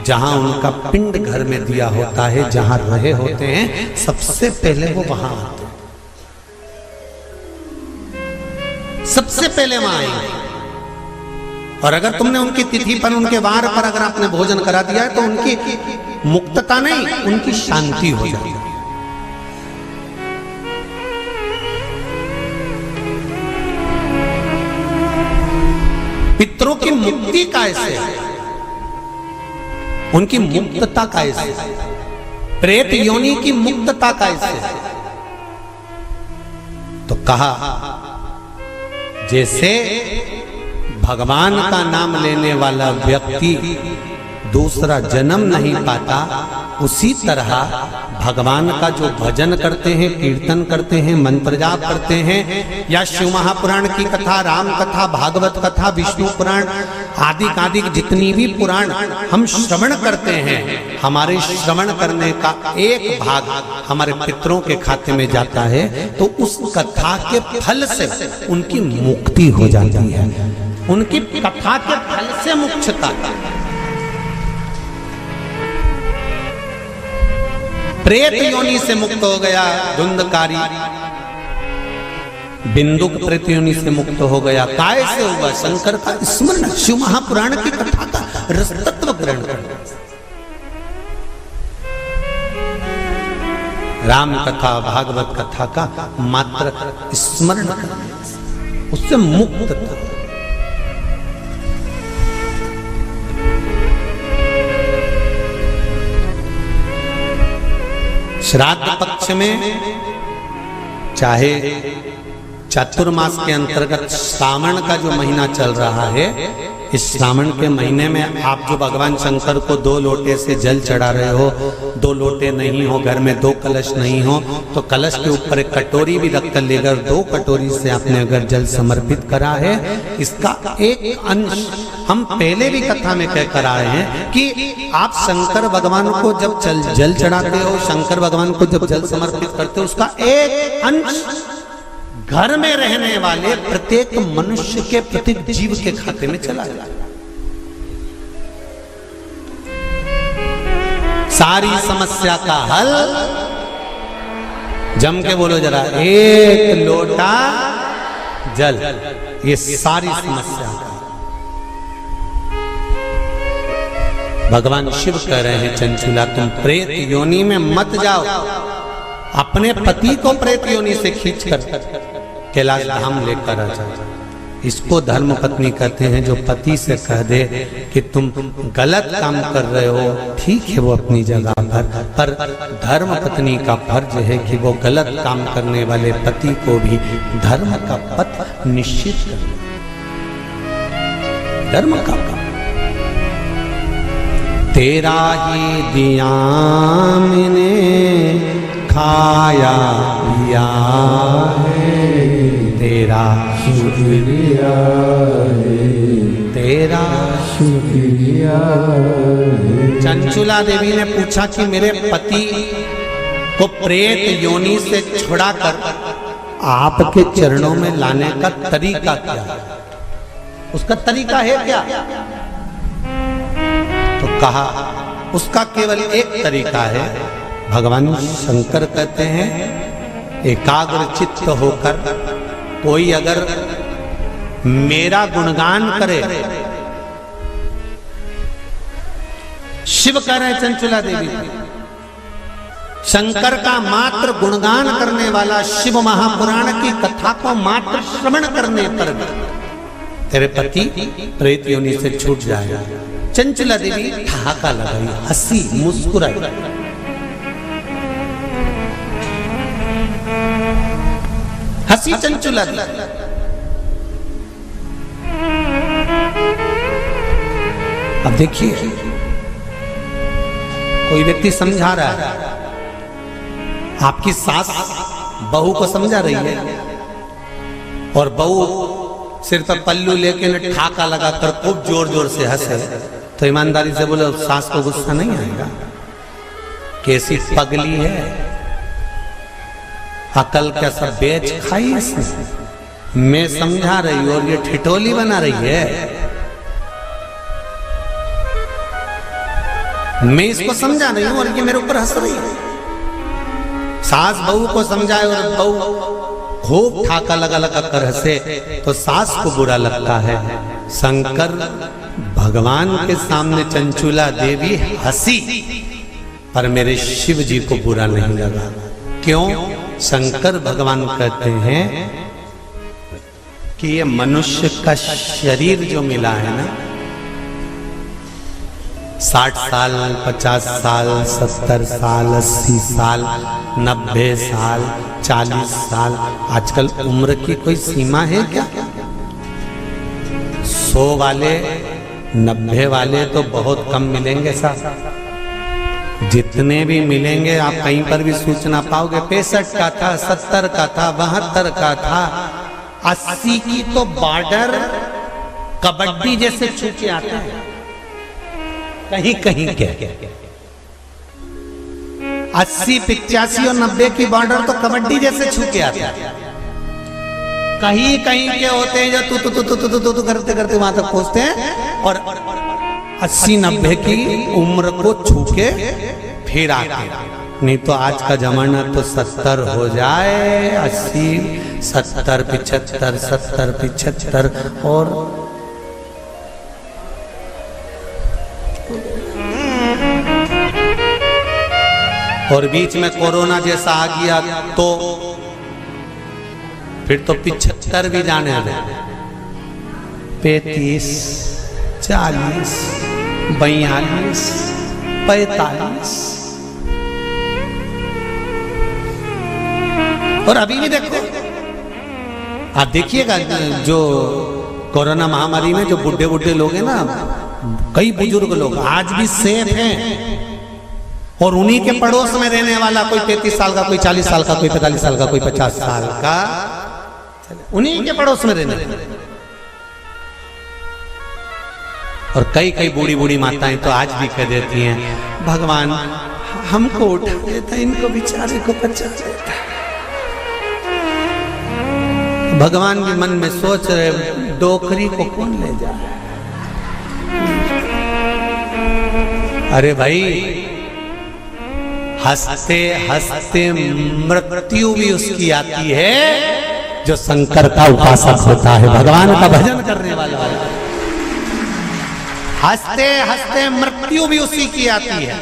जहां उनका पिंड घर में दिया होता है, जहां रहे होते हैं, सबसे पहले वो वहां आते हैं, सबसे पहले वहां आएंगे। और अगर तुमने उनकी तिथि पर, उनके वार पर अगर आपने भोजन करा दिया है तो उनकी मुक्तता नहीं, उनकी शांति हो जाती है। पितरों की मुक्ति कैसे, उनकी मुक्तता कैसे, प्रेत योनि की मुक्तता कैसे, तो कहा जैसे भगवान का नाम लेने वाला व्यक्ति दूसरा जन्म नहीं पाता, उसी तरह भगवान का जो भजन करते हैं, कीर्तन करते हैं, मंत्र जाप करते हैं, या शिव महापुराण की कथा, राम कथा, भागवत कथा, विष्णु पुराण आदि जितनी भी पुराण हम श्रवण करते हैं, हमारे श्रवण करने का एक भाग हमारे पितरों के खाते में जाता है, तो उस कथा के फल से उनकी मुक्ति हो जाती है, उनकी कथा के फल से मुक्तता। प्रेत योनि से मुक्त हो गया धुंधकारी, बिंदुक प्रेत योनि से मुक्त हो गया। काय से हुआ, शंकर का स्मरण, शिव महापुराण की कथा का रसतत्व ग्रहण करना, राम कथा, भागवत कथा का मात्र स्मरण करना, उससे मुक्त था। श्राद्ध पक्ष में चाहे चातुर्मास के अंतर्गत श्रावण का जो महीना चल रहा है, इस श्रावण के महीने में आप जो भगवान शंकर को 2 लोटे से जल चढ़ा रहे हो, 2 लोटे नहीं हो, घर में 2 कलश नहीं हो, तो कलश के ऊपर एक कटोरी भी रखकर लेकर 2 कटोरी से आपने अगर जल समर्पित करा है, इसका एक अंश हम पहले भी कथा में कह कर आए हैं कि आप शंकर भगवान को जब जल चढ़ाते हो, शंकर भगवान को जब जल समर्पित करते हो, उसका एक अंश घर में रहने वाले प्रत्येक मनुष्य के, प्रत्येक जीव के खाते में चला जाए। सारी समस्या का हल, जम के बोलो जरा, 1 लोटा जल, ये सारी समस्या का। भगवान शिव कह रहे हैं, चंचुला तुम प्रेत योनि में मत जाओ, अपने पति को प्रेत योनि से खींचकर कैलाश धाम लेकर आ जाओ। इसको धर्म पत्नी कहते हैं, जो पति से कह दे कि तुम गलत काम कर रहे हो, ठीक है वो अपनी जगह पर धर्म पत्नी का फर्ज है कि वो गलत काम करने वाले पति को भी धर्म का पथ निश्चित करे, धर्म का काम। तेरा ही दिया मैंने खाया पिया है, तेरा शुक्रिया है, तेरा शुक्रिया है। चंचुला देवी ने पूछा कि मेरे पति को प्रेत योनि से छुड़ाकर आपके चरणों में लाने का तरीका क्या है, उसका तरीका है क्या? तो कहा उसका केवल एक तरीका है। भगवान शंकर कहते हैं एकाग्र चित्त होकर कोई अगर मेरा गुणगान करे, शिव कह रहे चंचुला देवी, शंकर का मात्र गुणगान करने वाला, शिव महापुराण की कथा को मात्र श्रवण करने पर तेरे पति प्रेत योनि से छूट जाएगा। चंचला देवी ठहाका लगाई, हंसी, मुस्कुराई। हंसी चंचला देवी। अब देखिए, कोई व्यक्ति समझा रहा है, आपकी सास बहू को समझा रही है और बहू सिर पर पल्लू लेके न ठाका लगाकर खूब जोर जोर से हंसे, तो ईमानदारी से बोले सास को गुस्सा नहीं आएगा? कैसी पगली है, अकल का सब बेच खाई इसने। मैं समझा रही हूं और ये ठिठोली बना रही है। मैं इसको समझा रही हूं और ये मेरे ऊपर हंस रही है। सास बहू को समझाए और बहू खूब ठाका लगा लगा कर हंसे तो सास को बुरा लगता है। शंकर भगवान के सामने चंचुला देवी हंसी, पर मेरे शिव जी को बुरा नहीं लगा। क्यों? शंकर भगवान कहते हैं कि ये मनुष्य का शरीर जो मिला है ना, 60 साल, 50 साल, 70 साल, 80 साल, 90 साल, 40 साल, आजकल उम्र की कोई सीमा है क्या? 100 वाले, 90 वाले तो बहुत कम मिलेंगे साहब। जितने भी मिलेंगे आप कहीं पर भी सूचना पाओगे 65 का था, 70 का था, 72 का था, 80 की तो बॉर्डर कबड्डी जैसे छूके आते हैं कहीं कहीं के। 80, 85 और 90 की बॉर्डर तो कबड्डी जैसे छूके आते हैं। कहीं कहीं के होते हैं जो तू करते करते वहां तक पहुंचते हैं और 80-90 की उम्र को छू के फिर आते हैं। नहीं तो आज का जमाना तो 70 हो जाए, 80, 70, 75, 70, 75 और बीच में कोरोना जैसा आ गया तो फिर तो 75 भी जाने लगे। 35, 40, 42, 45 और अभी भी देखो, आप देखिएगा जो कोरोना महामारी में जो बुढ़े बुढ़े लोग हैं ना, कई बुजुर्ग लोग आज भी सेफ हैं और उन्हीं के पड़ोस में रहने वाला कोई 33 साल का, कोई 40 साल का, कोई 45 साल का, कोई 50 साल का, उन्हीं के पड़ोस में रहने वाला। और कई कई बूढ़ी बूढ़ी माताएं तो आज भी कह देती हैं, भगवान हमको उठा देता, इनको बेचारे को बचा देता। भगवान भी मन में सोच रहे, डोकरी को कौन ले जाए? अरे भाई, हंसते हंसते मृत्यु भी उसकी आती है जो शंकर का उपासक होता है, भगवान का भजन करने वाला। हंसते हंसते मृत्यु भी उसी की आती है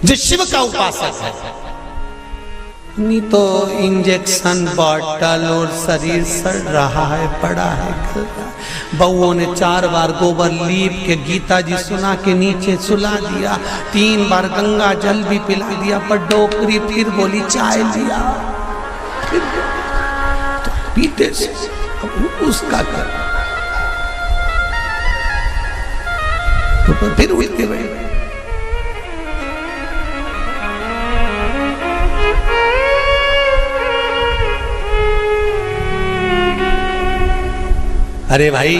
जो शिव का उपासक है। नहीं तो इंजेक्शन, बॉटल और शरीर सड़ रहा है, पड़ा है। बउओं ने 4 बार गोबर लीप के गीता जी सुना के नीचे सुला दिया, 3 बार गंगा जल भी पिला दिया, पर डोकरी फिर बोली चाय लिया, फिर तो पीते से उसका कर तो फिर उठ के बैठ। अरे भाई,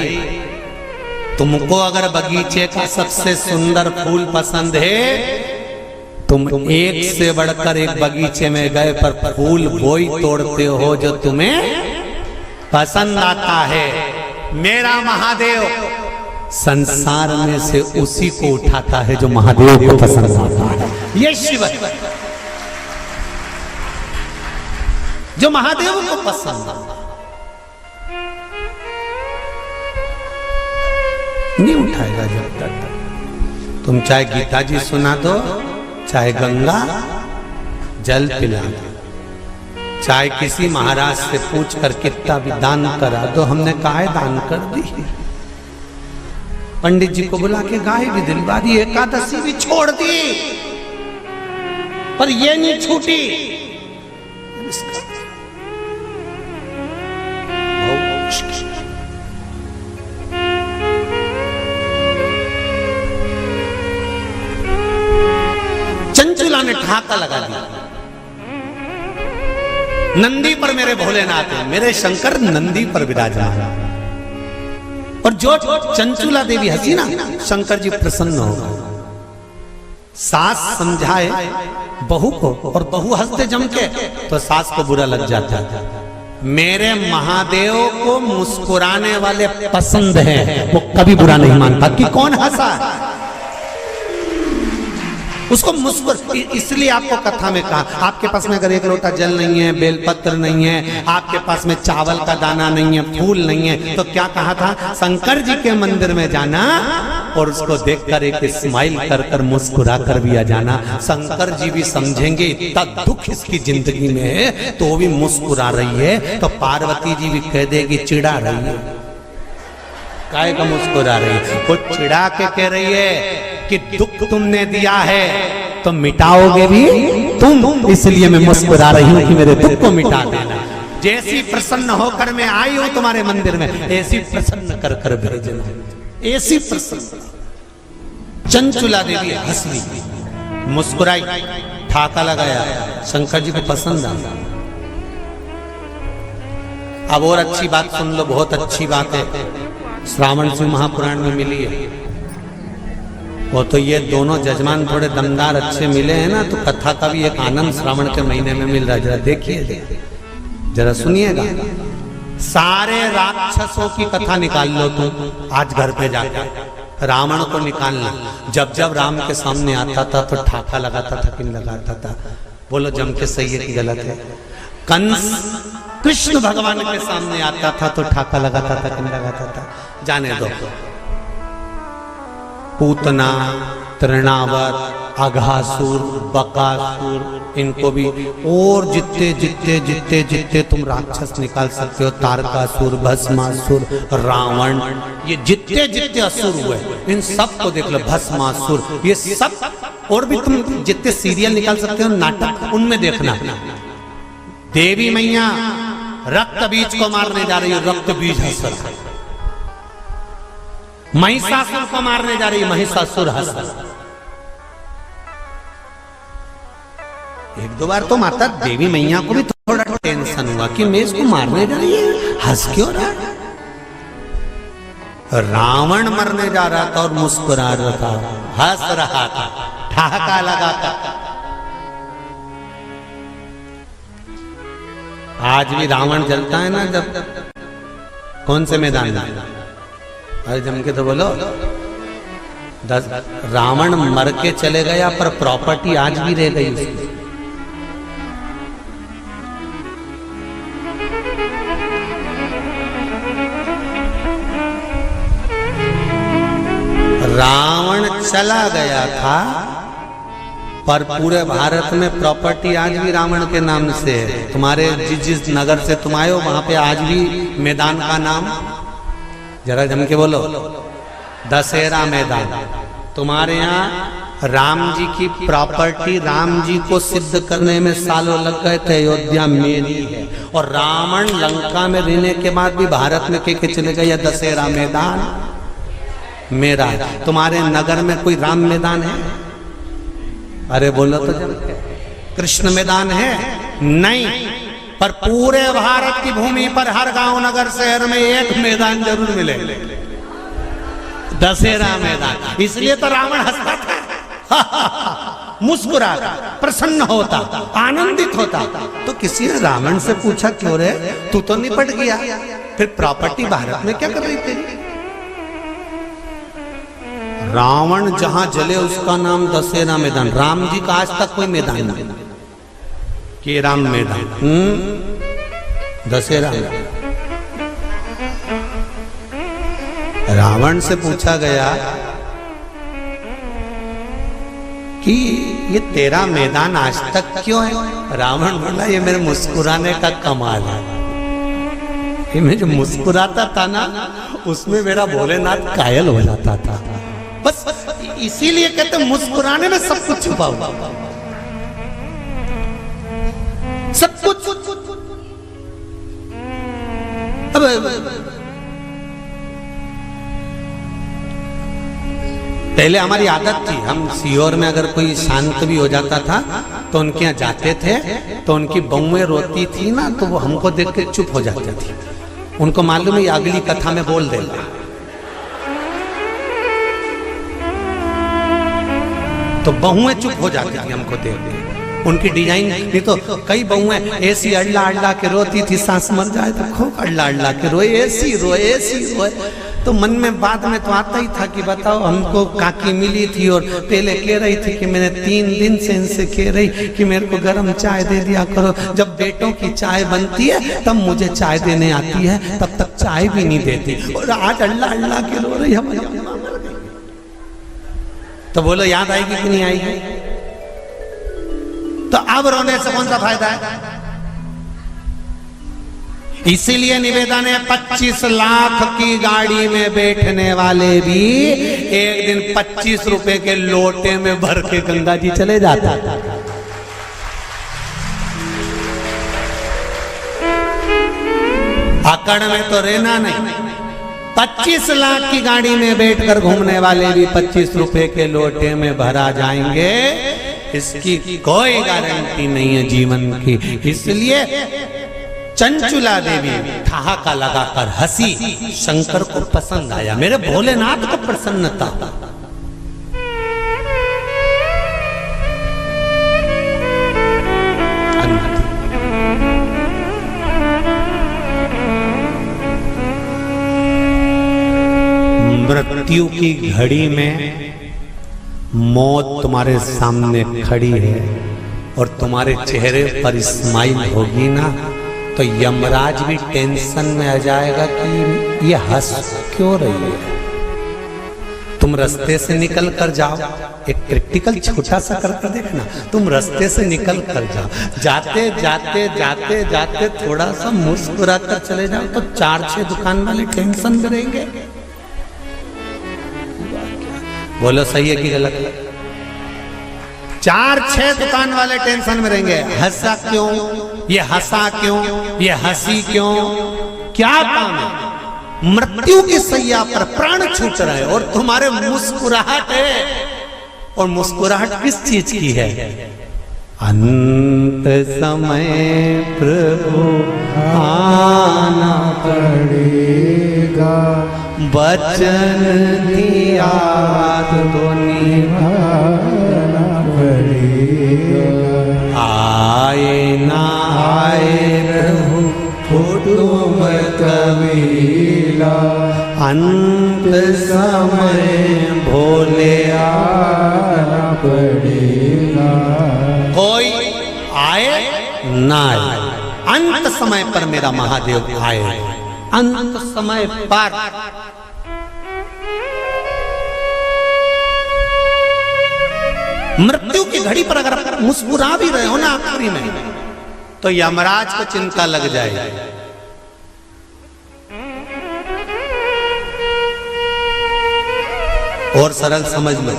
तुमको अगर बगीचे का सबसे सुंदर फूल पसंद है, तुम एक से बढ़कर एक बगीचे में गए पर फूल वही तोड़ते हो जो तुम्हें पसंद आता है। मेरा महादेव संसार में से उसी को उठाता है जो महादेव को पसंद आता है। ये शिव है जो महादेव को पसंद आता है, नहीं उठाएगा जब तक तुम चाहे गीता जी सुना दो, चाहे गंगा जल पिला दो, चाहे किसी महाराज से पूछ कर कितना भी दान करा दो। हमने काहे दान कर दी? पंडित जी को बुला के गाय भी दिलवा दी, एकादशी भी छोड़ दी, पर ये नहीं छूटी। चंचुला ने ठहाका लगा दिया, नंदी पर मेरे भोलेनाथ है, मेरे शंकर नंदी पर विराजमान। और जो चंचुला देवी हंसी ना, शंकर जी प्रसन्न हो गए। सास समझाए बहू को और बहू हंसते जम के, तो सास को बुरा लग जाता है। मेरे महादेव को मुस्कुराने वाले पसंद हैं, वो कभी बुरा नहीं मानता कि कौन हंसा, उसको मुस्कुर। इसलिए आपको कथा में कहा, आपके पास में अगर एक लोटा जल नहीं है, बेलपत्र नहीं है, आपके पास में चावल का दाना नहीं है, फूल नहीं है, तो क्या कहा था, शंकर जी के मंदिर में जाना और उसको देखकर एक स्माइल कर कर मुस्कुरा कर भी आ जाना। शंकर जी भी समझेंगे इतना दुख इसकी जिंदगी में है, तो वो भी मुस्कुरा रही है, तो पार्वती जी भी कह देगी चिढ़ा रही है, काहे का मुस्कुरा रही है, वो चिढ़ा के कह रही है कि दुख तुमने दिया है तो मिटाओगे भी तुम, इसलिए मैं मुस्कुरा रही हूं कि मेरे दुख को मिटा देना। जैसी प्रसन्न होकर मैं आई हूं तुम्हारे मंदिर में, ऐसी प्रसन्न कर कर भेजना, ऐसी प्रसन्न। चंचुला देवी हंसी, मुस्कुराई, ठाका लगाया, शंकर जी को पसंद आया। अब और अच्छी बात सुन लो, बहुत अच्छी बात है, श्रावण शिव महापुराण में मिली है। वो तो ये दोनों जजमान थोड़े दमदार अच्छे मिले हैं ना, तो कथा का भी एक आनंद श्रावण के महीने में मिल रहा है। जरा देखिए, जरा सुनिएगा। सारे राक्षसों की कथा निकाल लो तुम आज घर पे जाकर, रावण को निकालना। जब जब राम के सामने आता था तो ठाका लगाता था कि नहीं लगाता था, बोलो जम के सही है कि गलत है। कंस कृष्ण भगवान के सामने आता था तो ठाका लगाता था कि नहीं लगाता था, जाने दो। पूतना, तृणावत, अघासुर, बकासुर, इनको भी, और जितने जितने जितने जितने तुम राक्षस निकाल सकते हो, तारकासुर, भस्मासुर, रावण, ये जितने जितने असुर हुए इन सब को देख लो, भस्मासुर, ये सब, और भी तुम जितने सीरियल निकाल सकते हो, नाटक, उनमें देखना। देवी मैया रक्त बीज को मारने जा रही है, रक्त बीज हंस। महिषासुर को मारने जा रही है, महिषासुर हंस। एक दो बार तो माता देवी मैया को भी थोड़ा टेंशन हुआ कि मैं इसको मारने जा रही है, हंस क्यों रहा। रावण मरने जा रहा था और मुस्कुरा रहा था, हंस रहा था, ठहाका लगाता। आज भी रावण जलता है ना, जब कौन से मैदान में, अरे जम के तो बोलो, रावण मर के चले गया पर प्रॉपर्टी आज भी रह गई उसकी। रावण चला गया था पर पूरे भारत में प्रॉपर्टी आज भी रावण के नाम से है। तुम्हारे जिस नगर से तुम आए हो वहां पे आज भी मैदान का नाम, जरा जम के बोलो, दशहरा मैदान। तुम्हारे यहाँ राम जी की प्रॉपर्टी, राम जी को सिद्ध करने में सालों लग गए थे, अयोध्या मेरी है। और रावण लंका में रहने के बाद भी भारत में के चले गए, यह दशहरा मैदान मेरा है। तुम्हारे नगर में कोई राम मैदान है? अरे बोलो तो जम के, कृष्ण मैदान है? नहीं, पर पूरे भारत की भूमि पर हर गांव नगर शहर में एक मैदान जरूर मिले, दशहरा मैदान। इसलिए तो रावण हंसता था, मुस्कुराता, प्रसन्न होता, आनंदित होता। तो किसी ने रावण से पूछा, क्यों रे तू तो निपट गया, फिर प्रॉपर्टी भारत में क्या कर रही थी? रावण जहां जले उसका नाम दशहरा मैदान। राम जी का आज तक कोई मैदान नहीं कि राम मैदान, दशहरा। रावण से पूछा गया कि ये तेरा मैदान आज तक क्यों है? रावण बोला, ये मेरे मुस्कुराने का कमाल है, कि मैं जो मुस्कुराता था ना उसमें मेरा भोलेनाथ कायल हो जाता था। बस इसीलिए कहते मुस्कुराने में सब कुछ छुपा हुआ, सब कुछ। अब पहले हमारी आदत थी, हम सीहोर में अगर कोई शांत भी हो जाता था तो उनके यहाँ जाते थे, तो उनकी बहुएं रोती थी ना तो वो हमको देख के चुप हो जाती थी। उनको मालूम है अगली कथा में बोल देगा, तो बहुएं चुप हो जाती थी हमको देख के। उनकी डिजाइन नहीं तो कई बहुएं ऐसी अल्ला अल्ला के रोती थी, सांस मर जाए तो खूब अल्ला अल्ला के रोए, ऐसी रोए ऐसी रोए। तो मन में बाद में तो आता ही था कि बताओ, हमको काकी मिली थी और पहले कह रही थी कि मैंने 3 दिन से इनसे कह रही कि मेरे को गर्म चाय दे दिया करो। जब बेटों की चाय बनती है तब मुझे चाय देने आती है, तब तक चाय भी नहीं देती। और आज अल्लाह अल्लाह के रो रही हम। तो बोलो याद आएगी कि नहीं आएगी? तो अब रोने से कौन सा फायदा है? इसीलिए निवेदन है 25 लाख की गाड़ी में बैठने वाले भी एक दिन 25 रुपए के लोटे में भर के गंगा जी चले जाता। अकड़ में तो रहना नहीं। 25 लाख की गाड़ी में बैठकर घूमने वाले भी 25 रुपए के लोटे में भरा जाएंगे, इसकी कोई गारंटी नहीं है जीवन की। इसलिए चंचुला देवी ठहाका लगाकर हंसी, शंकर को पसंद आया, मेरे भोलेनाथ को प्रसन्नता। मृत्यु की घड़ी में मौत तुम्हारे सामने खड़ी है और तुम्हारे चेहरे पर स्माइल होगी ना, तो यमराज भी टेंशन में आ जाएगा कि ये हंस क्यों रही है। तुम रास्ते से निकल कर जाओ, एक प्रैक्टिकल छोटा सा करके देखना। तुम रास्ते से निकल कर जाओ, जाते जाते जाते जाते थोड़ा सा मुस्कुरा कर चले जाओ तो 4-6 दुकान वाले टेंशन में रहेंगे। बोलो सही है कि गलत? 4-6 दुकान वाले टेंशन में रहेंगे। हंसा क्यों, ये हंसा क्यों, ये हंसी क्यों, क्या काम है? मृत्यु की सैया पर प्राण छूट रहे और तुम्हारे मुस्कुराहट है। और मुस्कुराहट किस चीज की है? अंत समय प्रभु आना पड़ेगा, वचन दिया तो निभाना पड़ेगा। आए ना आए प्रभु कुटुंब कबीला, अंत समय भोले आना पड़ेगा। कोई आए ना आए, अंत समय पर मेरा महादेव आए। अंत समय पर मृत्यु की घड़ी पर अगर मुस्कुरा भी रहे हो ना आखिरी में, तो यमराज को चिंता लग जाएगी। और सरल समझ लो,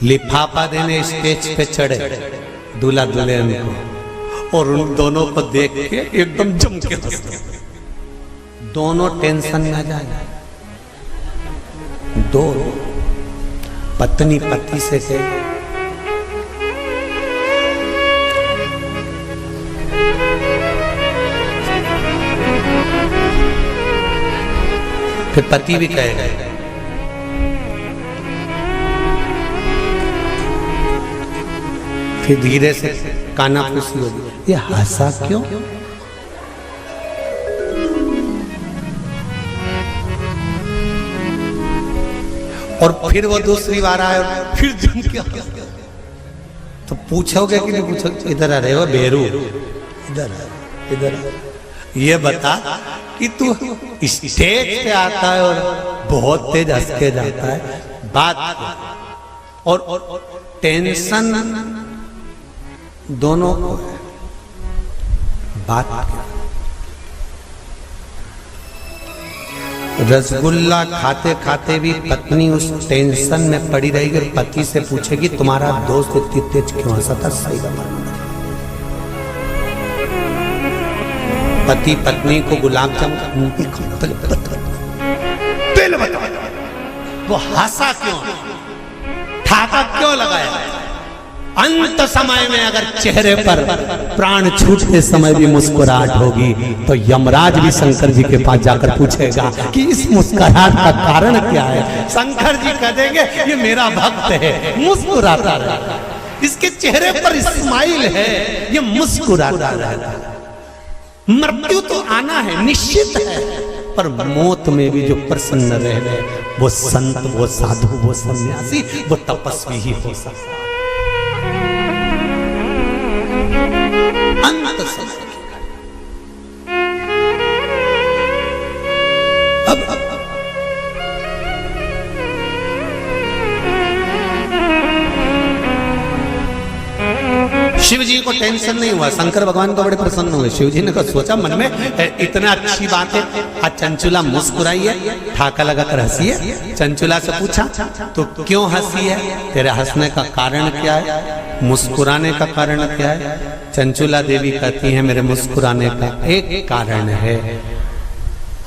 लिफाफा देने स्टेज पे चढ़े दूल्हा दुल्हन को, और उन दोनों को देख के एकदम जम के हंसते, दोनों टेंशन में जाए। दो पत्नी पति से कहे फिर पति भी कहेगा फिर धीरे से कानाफूसी होगी, ये हंसा क्यों? और फिर वो दूसरी बार आए और फिर जम के तो पूछोगे कि नहीं पूछोगे? इधर आ रहे हो बेरू, इधर इधर ये बता कि तू स्टेज पे आता है और बहुत तेज हंस के जाता है, बात और टेंशन दोनों को है, बात क्या? रसगुल्ला खाते खाते भी पत्नी उस टेंशन में पड़ी रहेगी और पति से पूछेगी तुम्हारा दोस्त इतनी तेज क्यों हंसा था? सही बात। पति पत्नी को गुलाब जामुन वो हंसा क्यों, ठाका क्यों लगाया? अंत समय में अगर चेहरे पर प्राण छूटते समय भी मुस्कुराहट होगी तो यमराज भी शंकर जी के पास जाकर पूछेगा कि इस मुस्कुराहट का कारण क्या है। शंकर जी कह देंगे ये मेरा भक्त है, मुस्कुराता रहता है, इसके चेहरे पर स्माइल है, ये मुस्कुराता रहता है। मृत्यु तो आना है, निश्चित है, पर मौत में भी जो प्रसन्न रह गए वो संत, वो साधु, वो सन्यासी, वो तपस्वी ही हो सकता है। अंत समय अब शिव जी को टेंशन नहीं हुआ, शंकर भगवान तो बड़े प्रसन्न हुए। शिव जी ने कहा सोचा मन में इतना अच्छी बात है, आज चंचुला मुस्कुराई है, ठाका लगाकर हंसी है। चंचुला से पूछा तो क्यों हंसी है, तेरे हंसने का कारण क्या है, मुस्कुराने का कारण क्या है? चंचुला देवी कहती है मेरे मुस्कुराने का एक कारण है,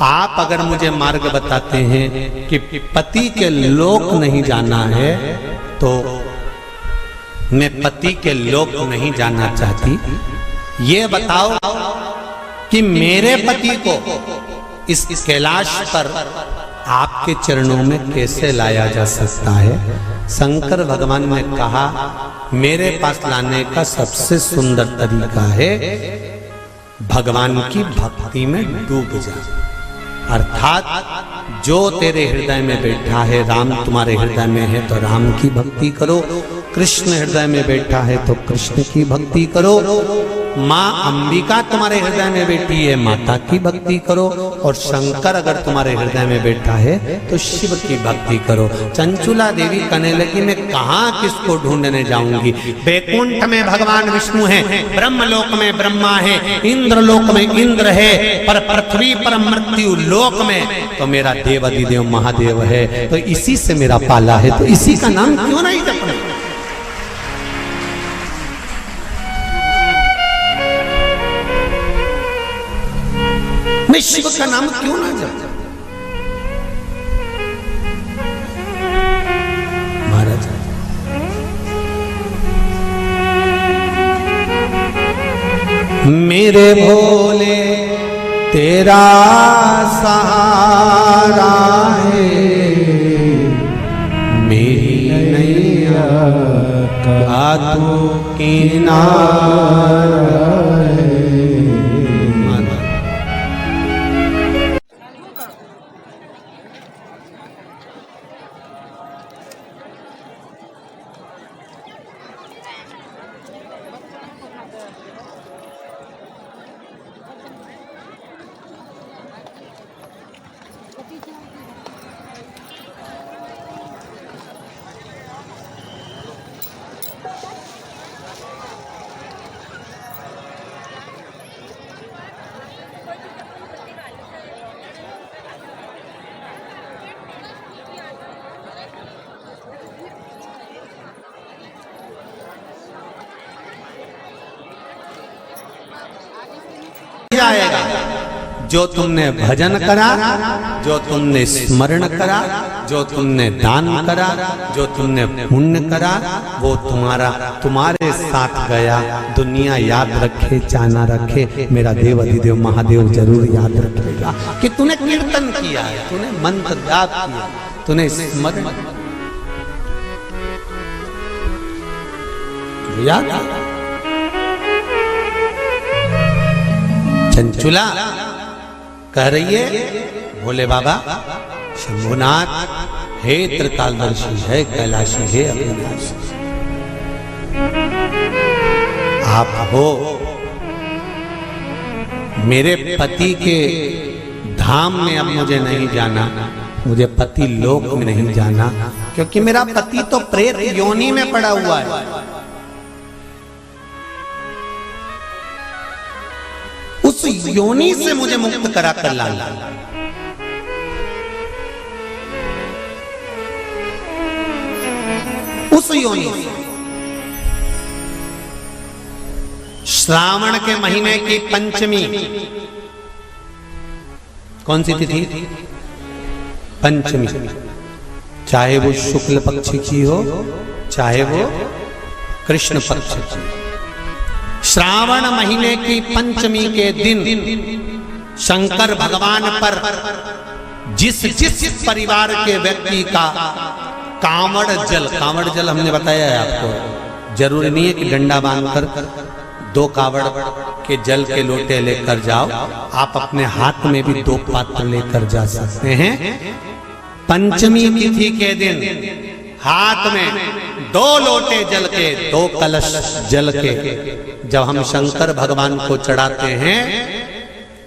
आप अगर मुझे मार्ग बताते हैं कि पति के लोक नहीं जाना है तो मैं पति के लोक नहीं जाना चाहती। ये बताओ कि मेरे पति को इस कैलाश पर आपके चरणों में कैसे लाया जा सकता है? शंकर भगवान ने कहा मेरे पास लाने का सबसे सुंदर तरीका है भगवान की भक्ति में डूब जा, अर्थात जो तेरे हृदय में बैठा है, राम तुम्हारे हृदय में है तो राम की भक्ति करो, कृष्ण हृदय में बैठा है तो कृष्ण की भक्ति करो, माँ अंबिका तुम्हारे हृदय में बैठी है माता की भक्ति करो, और शंकर अगर तुम्हारे हृदय में बैठा है तो शिव की भक्ति करो। चंचुला देवी कहने लगी मैं कहाँ किसको ढूंढने जाऊंगी, वैकुंठ में भगवान विष्णु है, ब्रह्मलोक में ब्रह्मा है, इंद्रलोक में इंद्र है, पर पृथ्वी पर मृत्यु लोक में तो मेरा देवाधिदेव महादेव है, तो इसी से मेरा पाला है, तो इसी का नाम क्यों नहीं जपना? मैं शिव का नाम क्यों ना जपूं? महाराज मेरे भोले तेरा सहारा है, मेरी नैया का तू किनारा है। जाएगा जो तुमने भजन करा, जो तुमने स्मरण करा, जो तुमने दान करा, जो तुमने पुण्य करा, वो तुम्हारे साथ गया। दुनिया याद रखे चाहे ना रखे, मेरा देव अधिदेव महादेव जरूर याद रखेगा कि तूने कीर्तन किया है, तूने मंत्र जाप किया, तूने स्मरण याद। चंचुला कह रही है भोले बाबा शंभुनाथ हे त्रिकालदर्शी है, कैलाशी है, अविनाशी आप हो। मेरे पति के धाम में अब मुझे नहीं जाना, मुझे पति लोक में नहीं जाना, क्योंकि मेरा पति तो प्रेत योनि में पड़ा हुआ है। उस योनि से मुझे मुक्त करा कर लाना। उस योनि से श्रावण के महीने की पंचमी, कौन सी तिथि? पंचमी, चाहे वो शुक्ल पक्ष की हो चाहे वो कृष्ण पक्ष की। श्रावण महीने की पंचमी के दिन शंकर भगवान पर जिस जिस परिवार के व्यक्ति का कांवड़ जल हमने बताया है आपको, जरूरी नहीं है कि डंडा बांधकर 2 कावड़ के जल के लोटे लेकर जाओ, आप अपने हाथ में भी 2 पात्र लेकर जा सकते हैं। पंचमी तिथि के दिन हाथ में 2 लोटे जल के, 2 कलश जल के जब हम शंकर भगवान को चढ़ाते हैं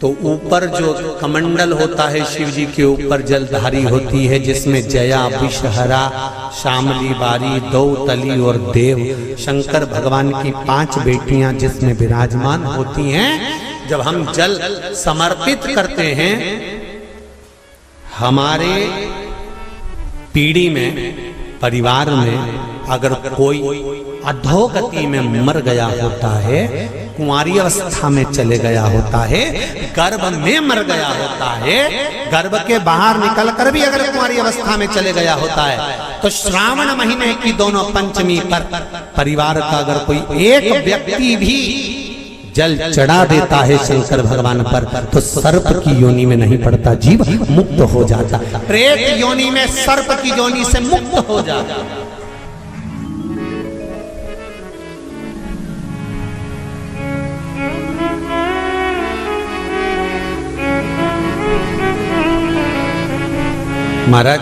तो ऊपर जो कमंडल होता है शिव जी के ऊपर जलधारी होती है, जिसमें जया, विषहरा, शामली, बारी, दौतली और देव, शंकर भगवान की 5 बेटियां जिसमें विराजमान होती हैं। जब हम जल समर्पित करते हैं, हमारे पीढ़ी में, परिवार में अगर कोई अधोगति में मर गया होता है, कुंवारी अवस्था में चले गया होता है, गर्भ में मर गया होता है, गर्भ के बाहर निकलकर भी अगर कुंवारी अवस्था में चले गया होता है, तो श्रावण महीने की दोनों पंचमी पर परिवार का अगर कोई एक व्यक्ति भी जल चढ़ा देता है शंकर भगवान पर, तो सर्प की योनि में नहीं पड़ता, जीव मुक्त हो जाता, प्रेत योनि में सर्प की योनि से मुक्त हो जाता। महाराज,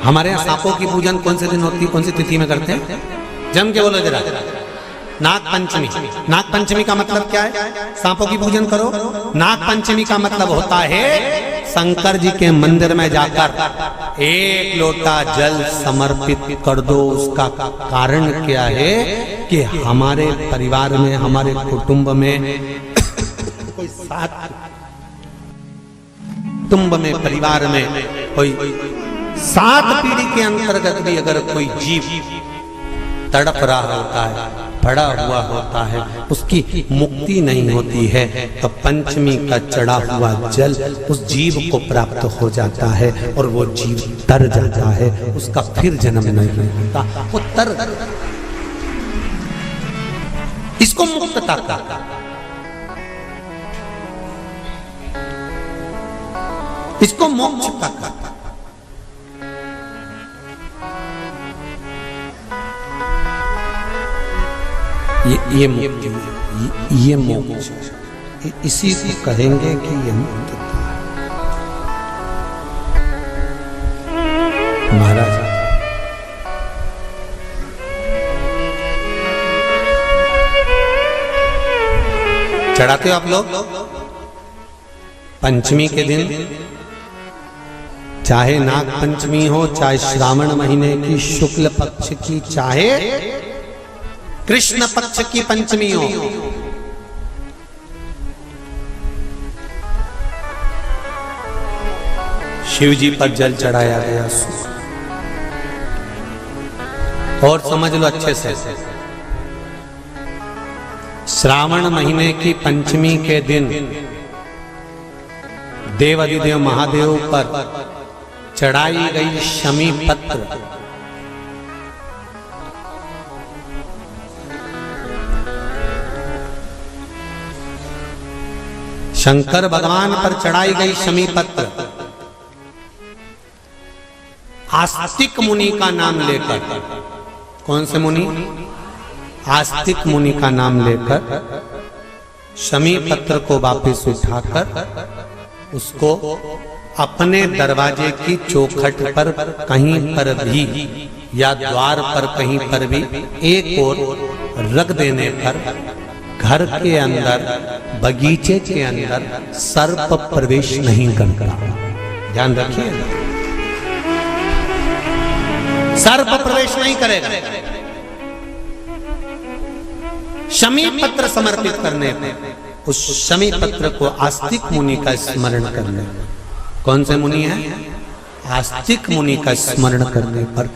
हमारे यहाँ सांपों की पूजन कौन से दिन होती है, कौन सी तिथि में करते हैं? जम के बोलो जरा। नाग पंचमी। नाग पंचमी का मतलब क्या है? सांपों की पूजन करो। नाग पंचमी का मतलब होता है शंकर जी के मंदिर में जाकर 1 लोटा जल समर्पित कर दो। उसका कारण क्या है कि हमारे परिवार में, हमारे कुटुंब में कोई 7 कुटुंब में, परिवार में कोई 7 पीढ़ी के अंतर्गत भी अगर कोई जीव तड़प रहा होता है, पड़ा हुआ होता है, उसकी मुक्ति नहीं होती है, तो पंचमी का चढ़ा हुआ जल उस जीव को प्राप्त हो जाता है और वो जीव तर जाता है, उसका फिर जन्म नहीं होता, वो तर, इसको मुक्तता का, इसको मोक्ष का कहता। ये मुक्ति, ये मोक्ष, इसी को कहेंगे कि ये मुक्तता है। महाराज, चढ़ाते हो आप लोग पंचमी के दिन, चाहे नाग पंचमी हो, चाहे श्रावण महीने की शुक्ल पक्ष की, चाहे कृष्ण पक्ष की पंचमी हो, शिव जी पर जल चढ़ाया गया। और समझ लो अच्छे से, श्रावण महीने की पंचमी के दिन देवाधिदेव महादेव पर चढ़ाई गई शमी पत्र, शंकर भगवान पर चढ़ाई गई शमी पत्र आस्तिक मुनि का नाम लेकर, कौन से मुनि? आस्तिक मुनि का नाम लेकर शमी पत्र को वापस उठाकर उसको अपने दरवाजे की चौखट पर कहीं पर भी या द्वार पर कहीं पर भी एक ओर रख देने पर घर के अंदर, बगीचे के अंदर सर्प प्रवेश नहीं करता। ध्यान रखिए, सर्प प्रवेश नहीं करेगा। शमी पत्र समर्पित करने पर, उस शमी पत्र को आस्तिक मुनि का स्मरण करने, कौन से मुनि है? आस्तिक मुनि का स्मरण करने पर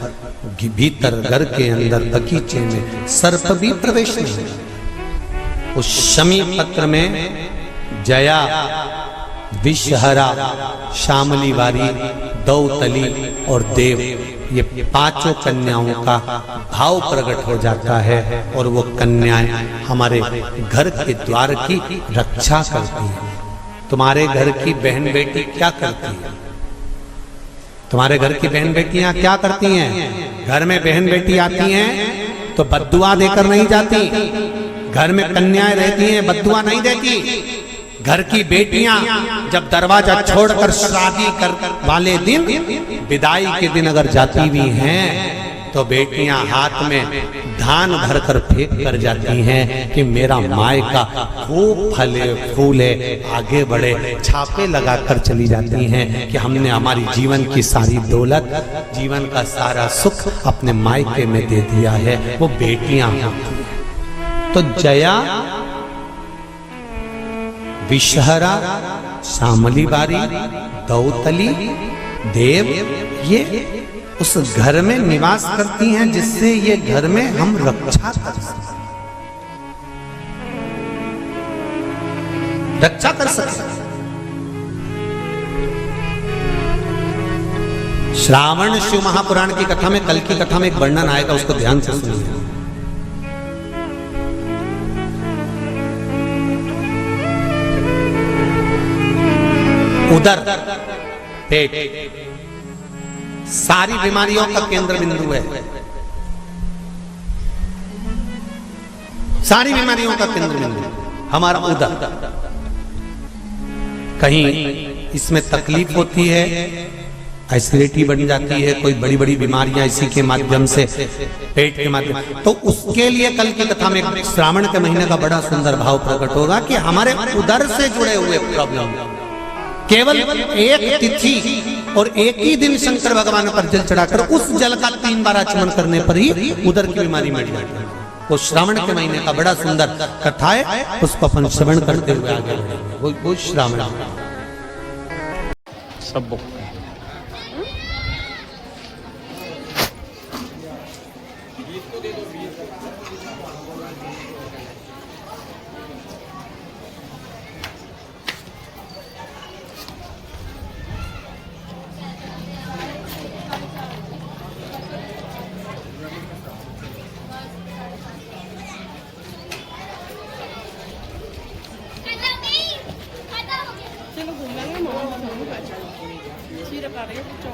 भीतर घर के अंदर बगीचे में सर्प भी प्रवेश नहीं। उस शमी पत्र में जया, विषहरा, शामली वारी, दौतली और देव, ये पांचों कन्याओं का भाव प्रकट हो जाता है और वो कन्याएं हमारे घर के द्वार की रक्षा करती हैं। तुम्हारे घर की बहन बेटी क्या करती है? तुम्हारे घर की बहन बेटियां क्या करती हैं? घर में बहन बेटी आती हैं तो बद्दुआ देकर नहीं जाती। घर में कन्याएं रहती हैं, बद्दुआ नहीं देती। घर की बेटियां जब दरवाजा छोड़कर शादी कर वाले दिन, विदाई के दिन अगर जाती भी हैं तो बेटियां हाथ में धान भरकर फेंक कर जाती हैं कि मेरा मायका खूब फले फूले आगे बढ़े। छापे लगाकर चली जाती हैं कि हमने हमारी जीवन की सारी दौलत, जीवन का सारा सुख अपने मायके में दे दिया है। वो बेटियां तो जया, विषहरा, शामली बारी, दौतली, देव, ये उस घर में निवास करती हैं जिससे ये घर में हम रक्षा कर सकते, रक्षा कर सकते। श्रावण शिव महापुराण की कथा में, कल की कथा में एक वर्णन आएगा, उसको ध्यान से सुनिए। उदर, पेट सारी बीमारियों का केंद्र बिंदु है। सारी बीमारियों का केंद्र बिंदु हमारा उदर। कहीं इसमें तकलीफ होती है, एसिडिटी बन जाती है, कोई बड़ी बड़ी बीमारियां इसी के माध्यम से, पेट के माध्यम, तो उसके लिए कल की कथा में श्रावण के महीने का बड़ा सुंदर भाव प्रकट होगा कि हमारे उदर से जुड़े हुए प्रॉब्लम, केवल एक तिथि और एक ही दिन शंकर भगवान पर जल चढ़ाकर उस जल का 3 बार आचमन करने पर ही उदर की बीमारी मिट जाती है। वो श्रावण के महीने का बड़ा सुंदर कथा है, उसको अपन श्रवण करते हुए आगे बढ़ेंगे। वो श्रावण सब Tira para aí, tchau.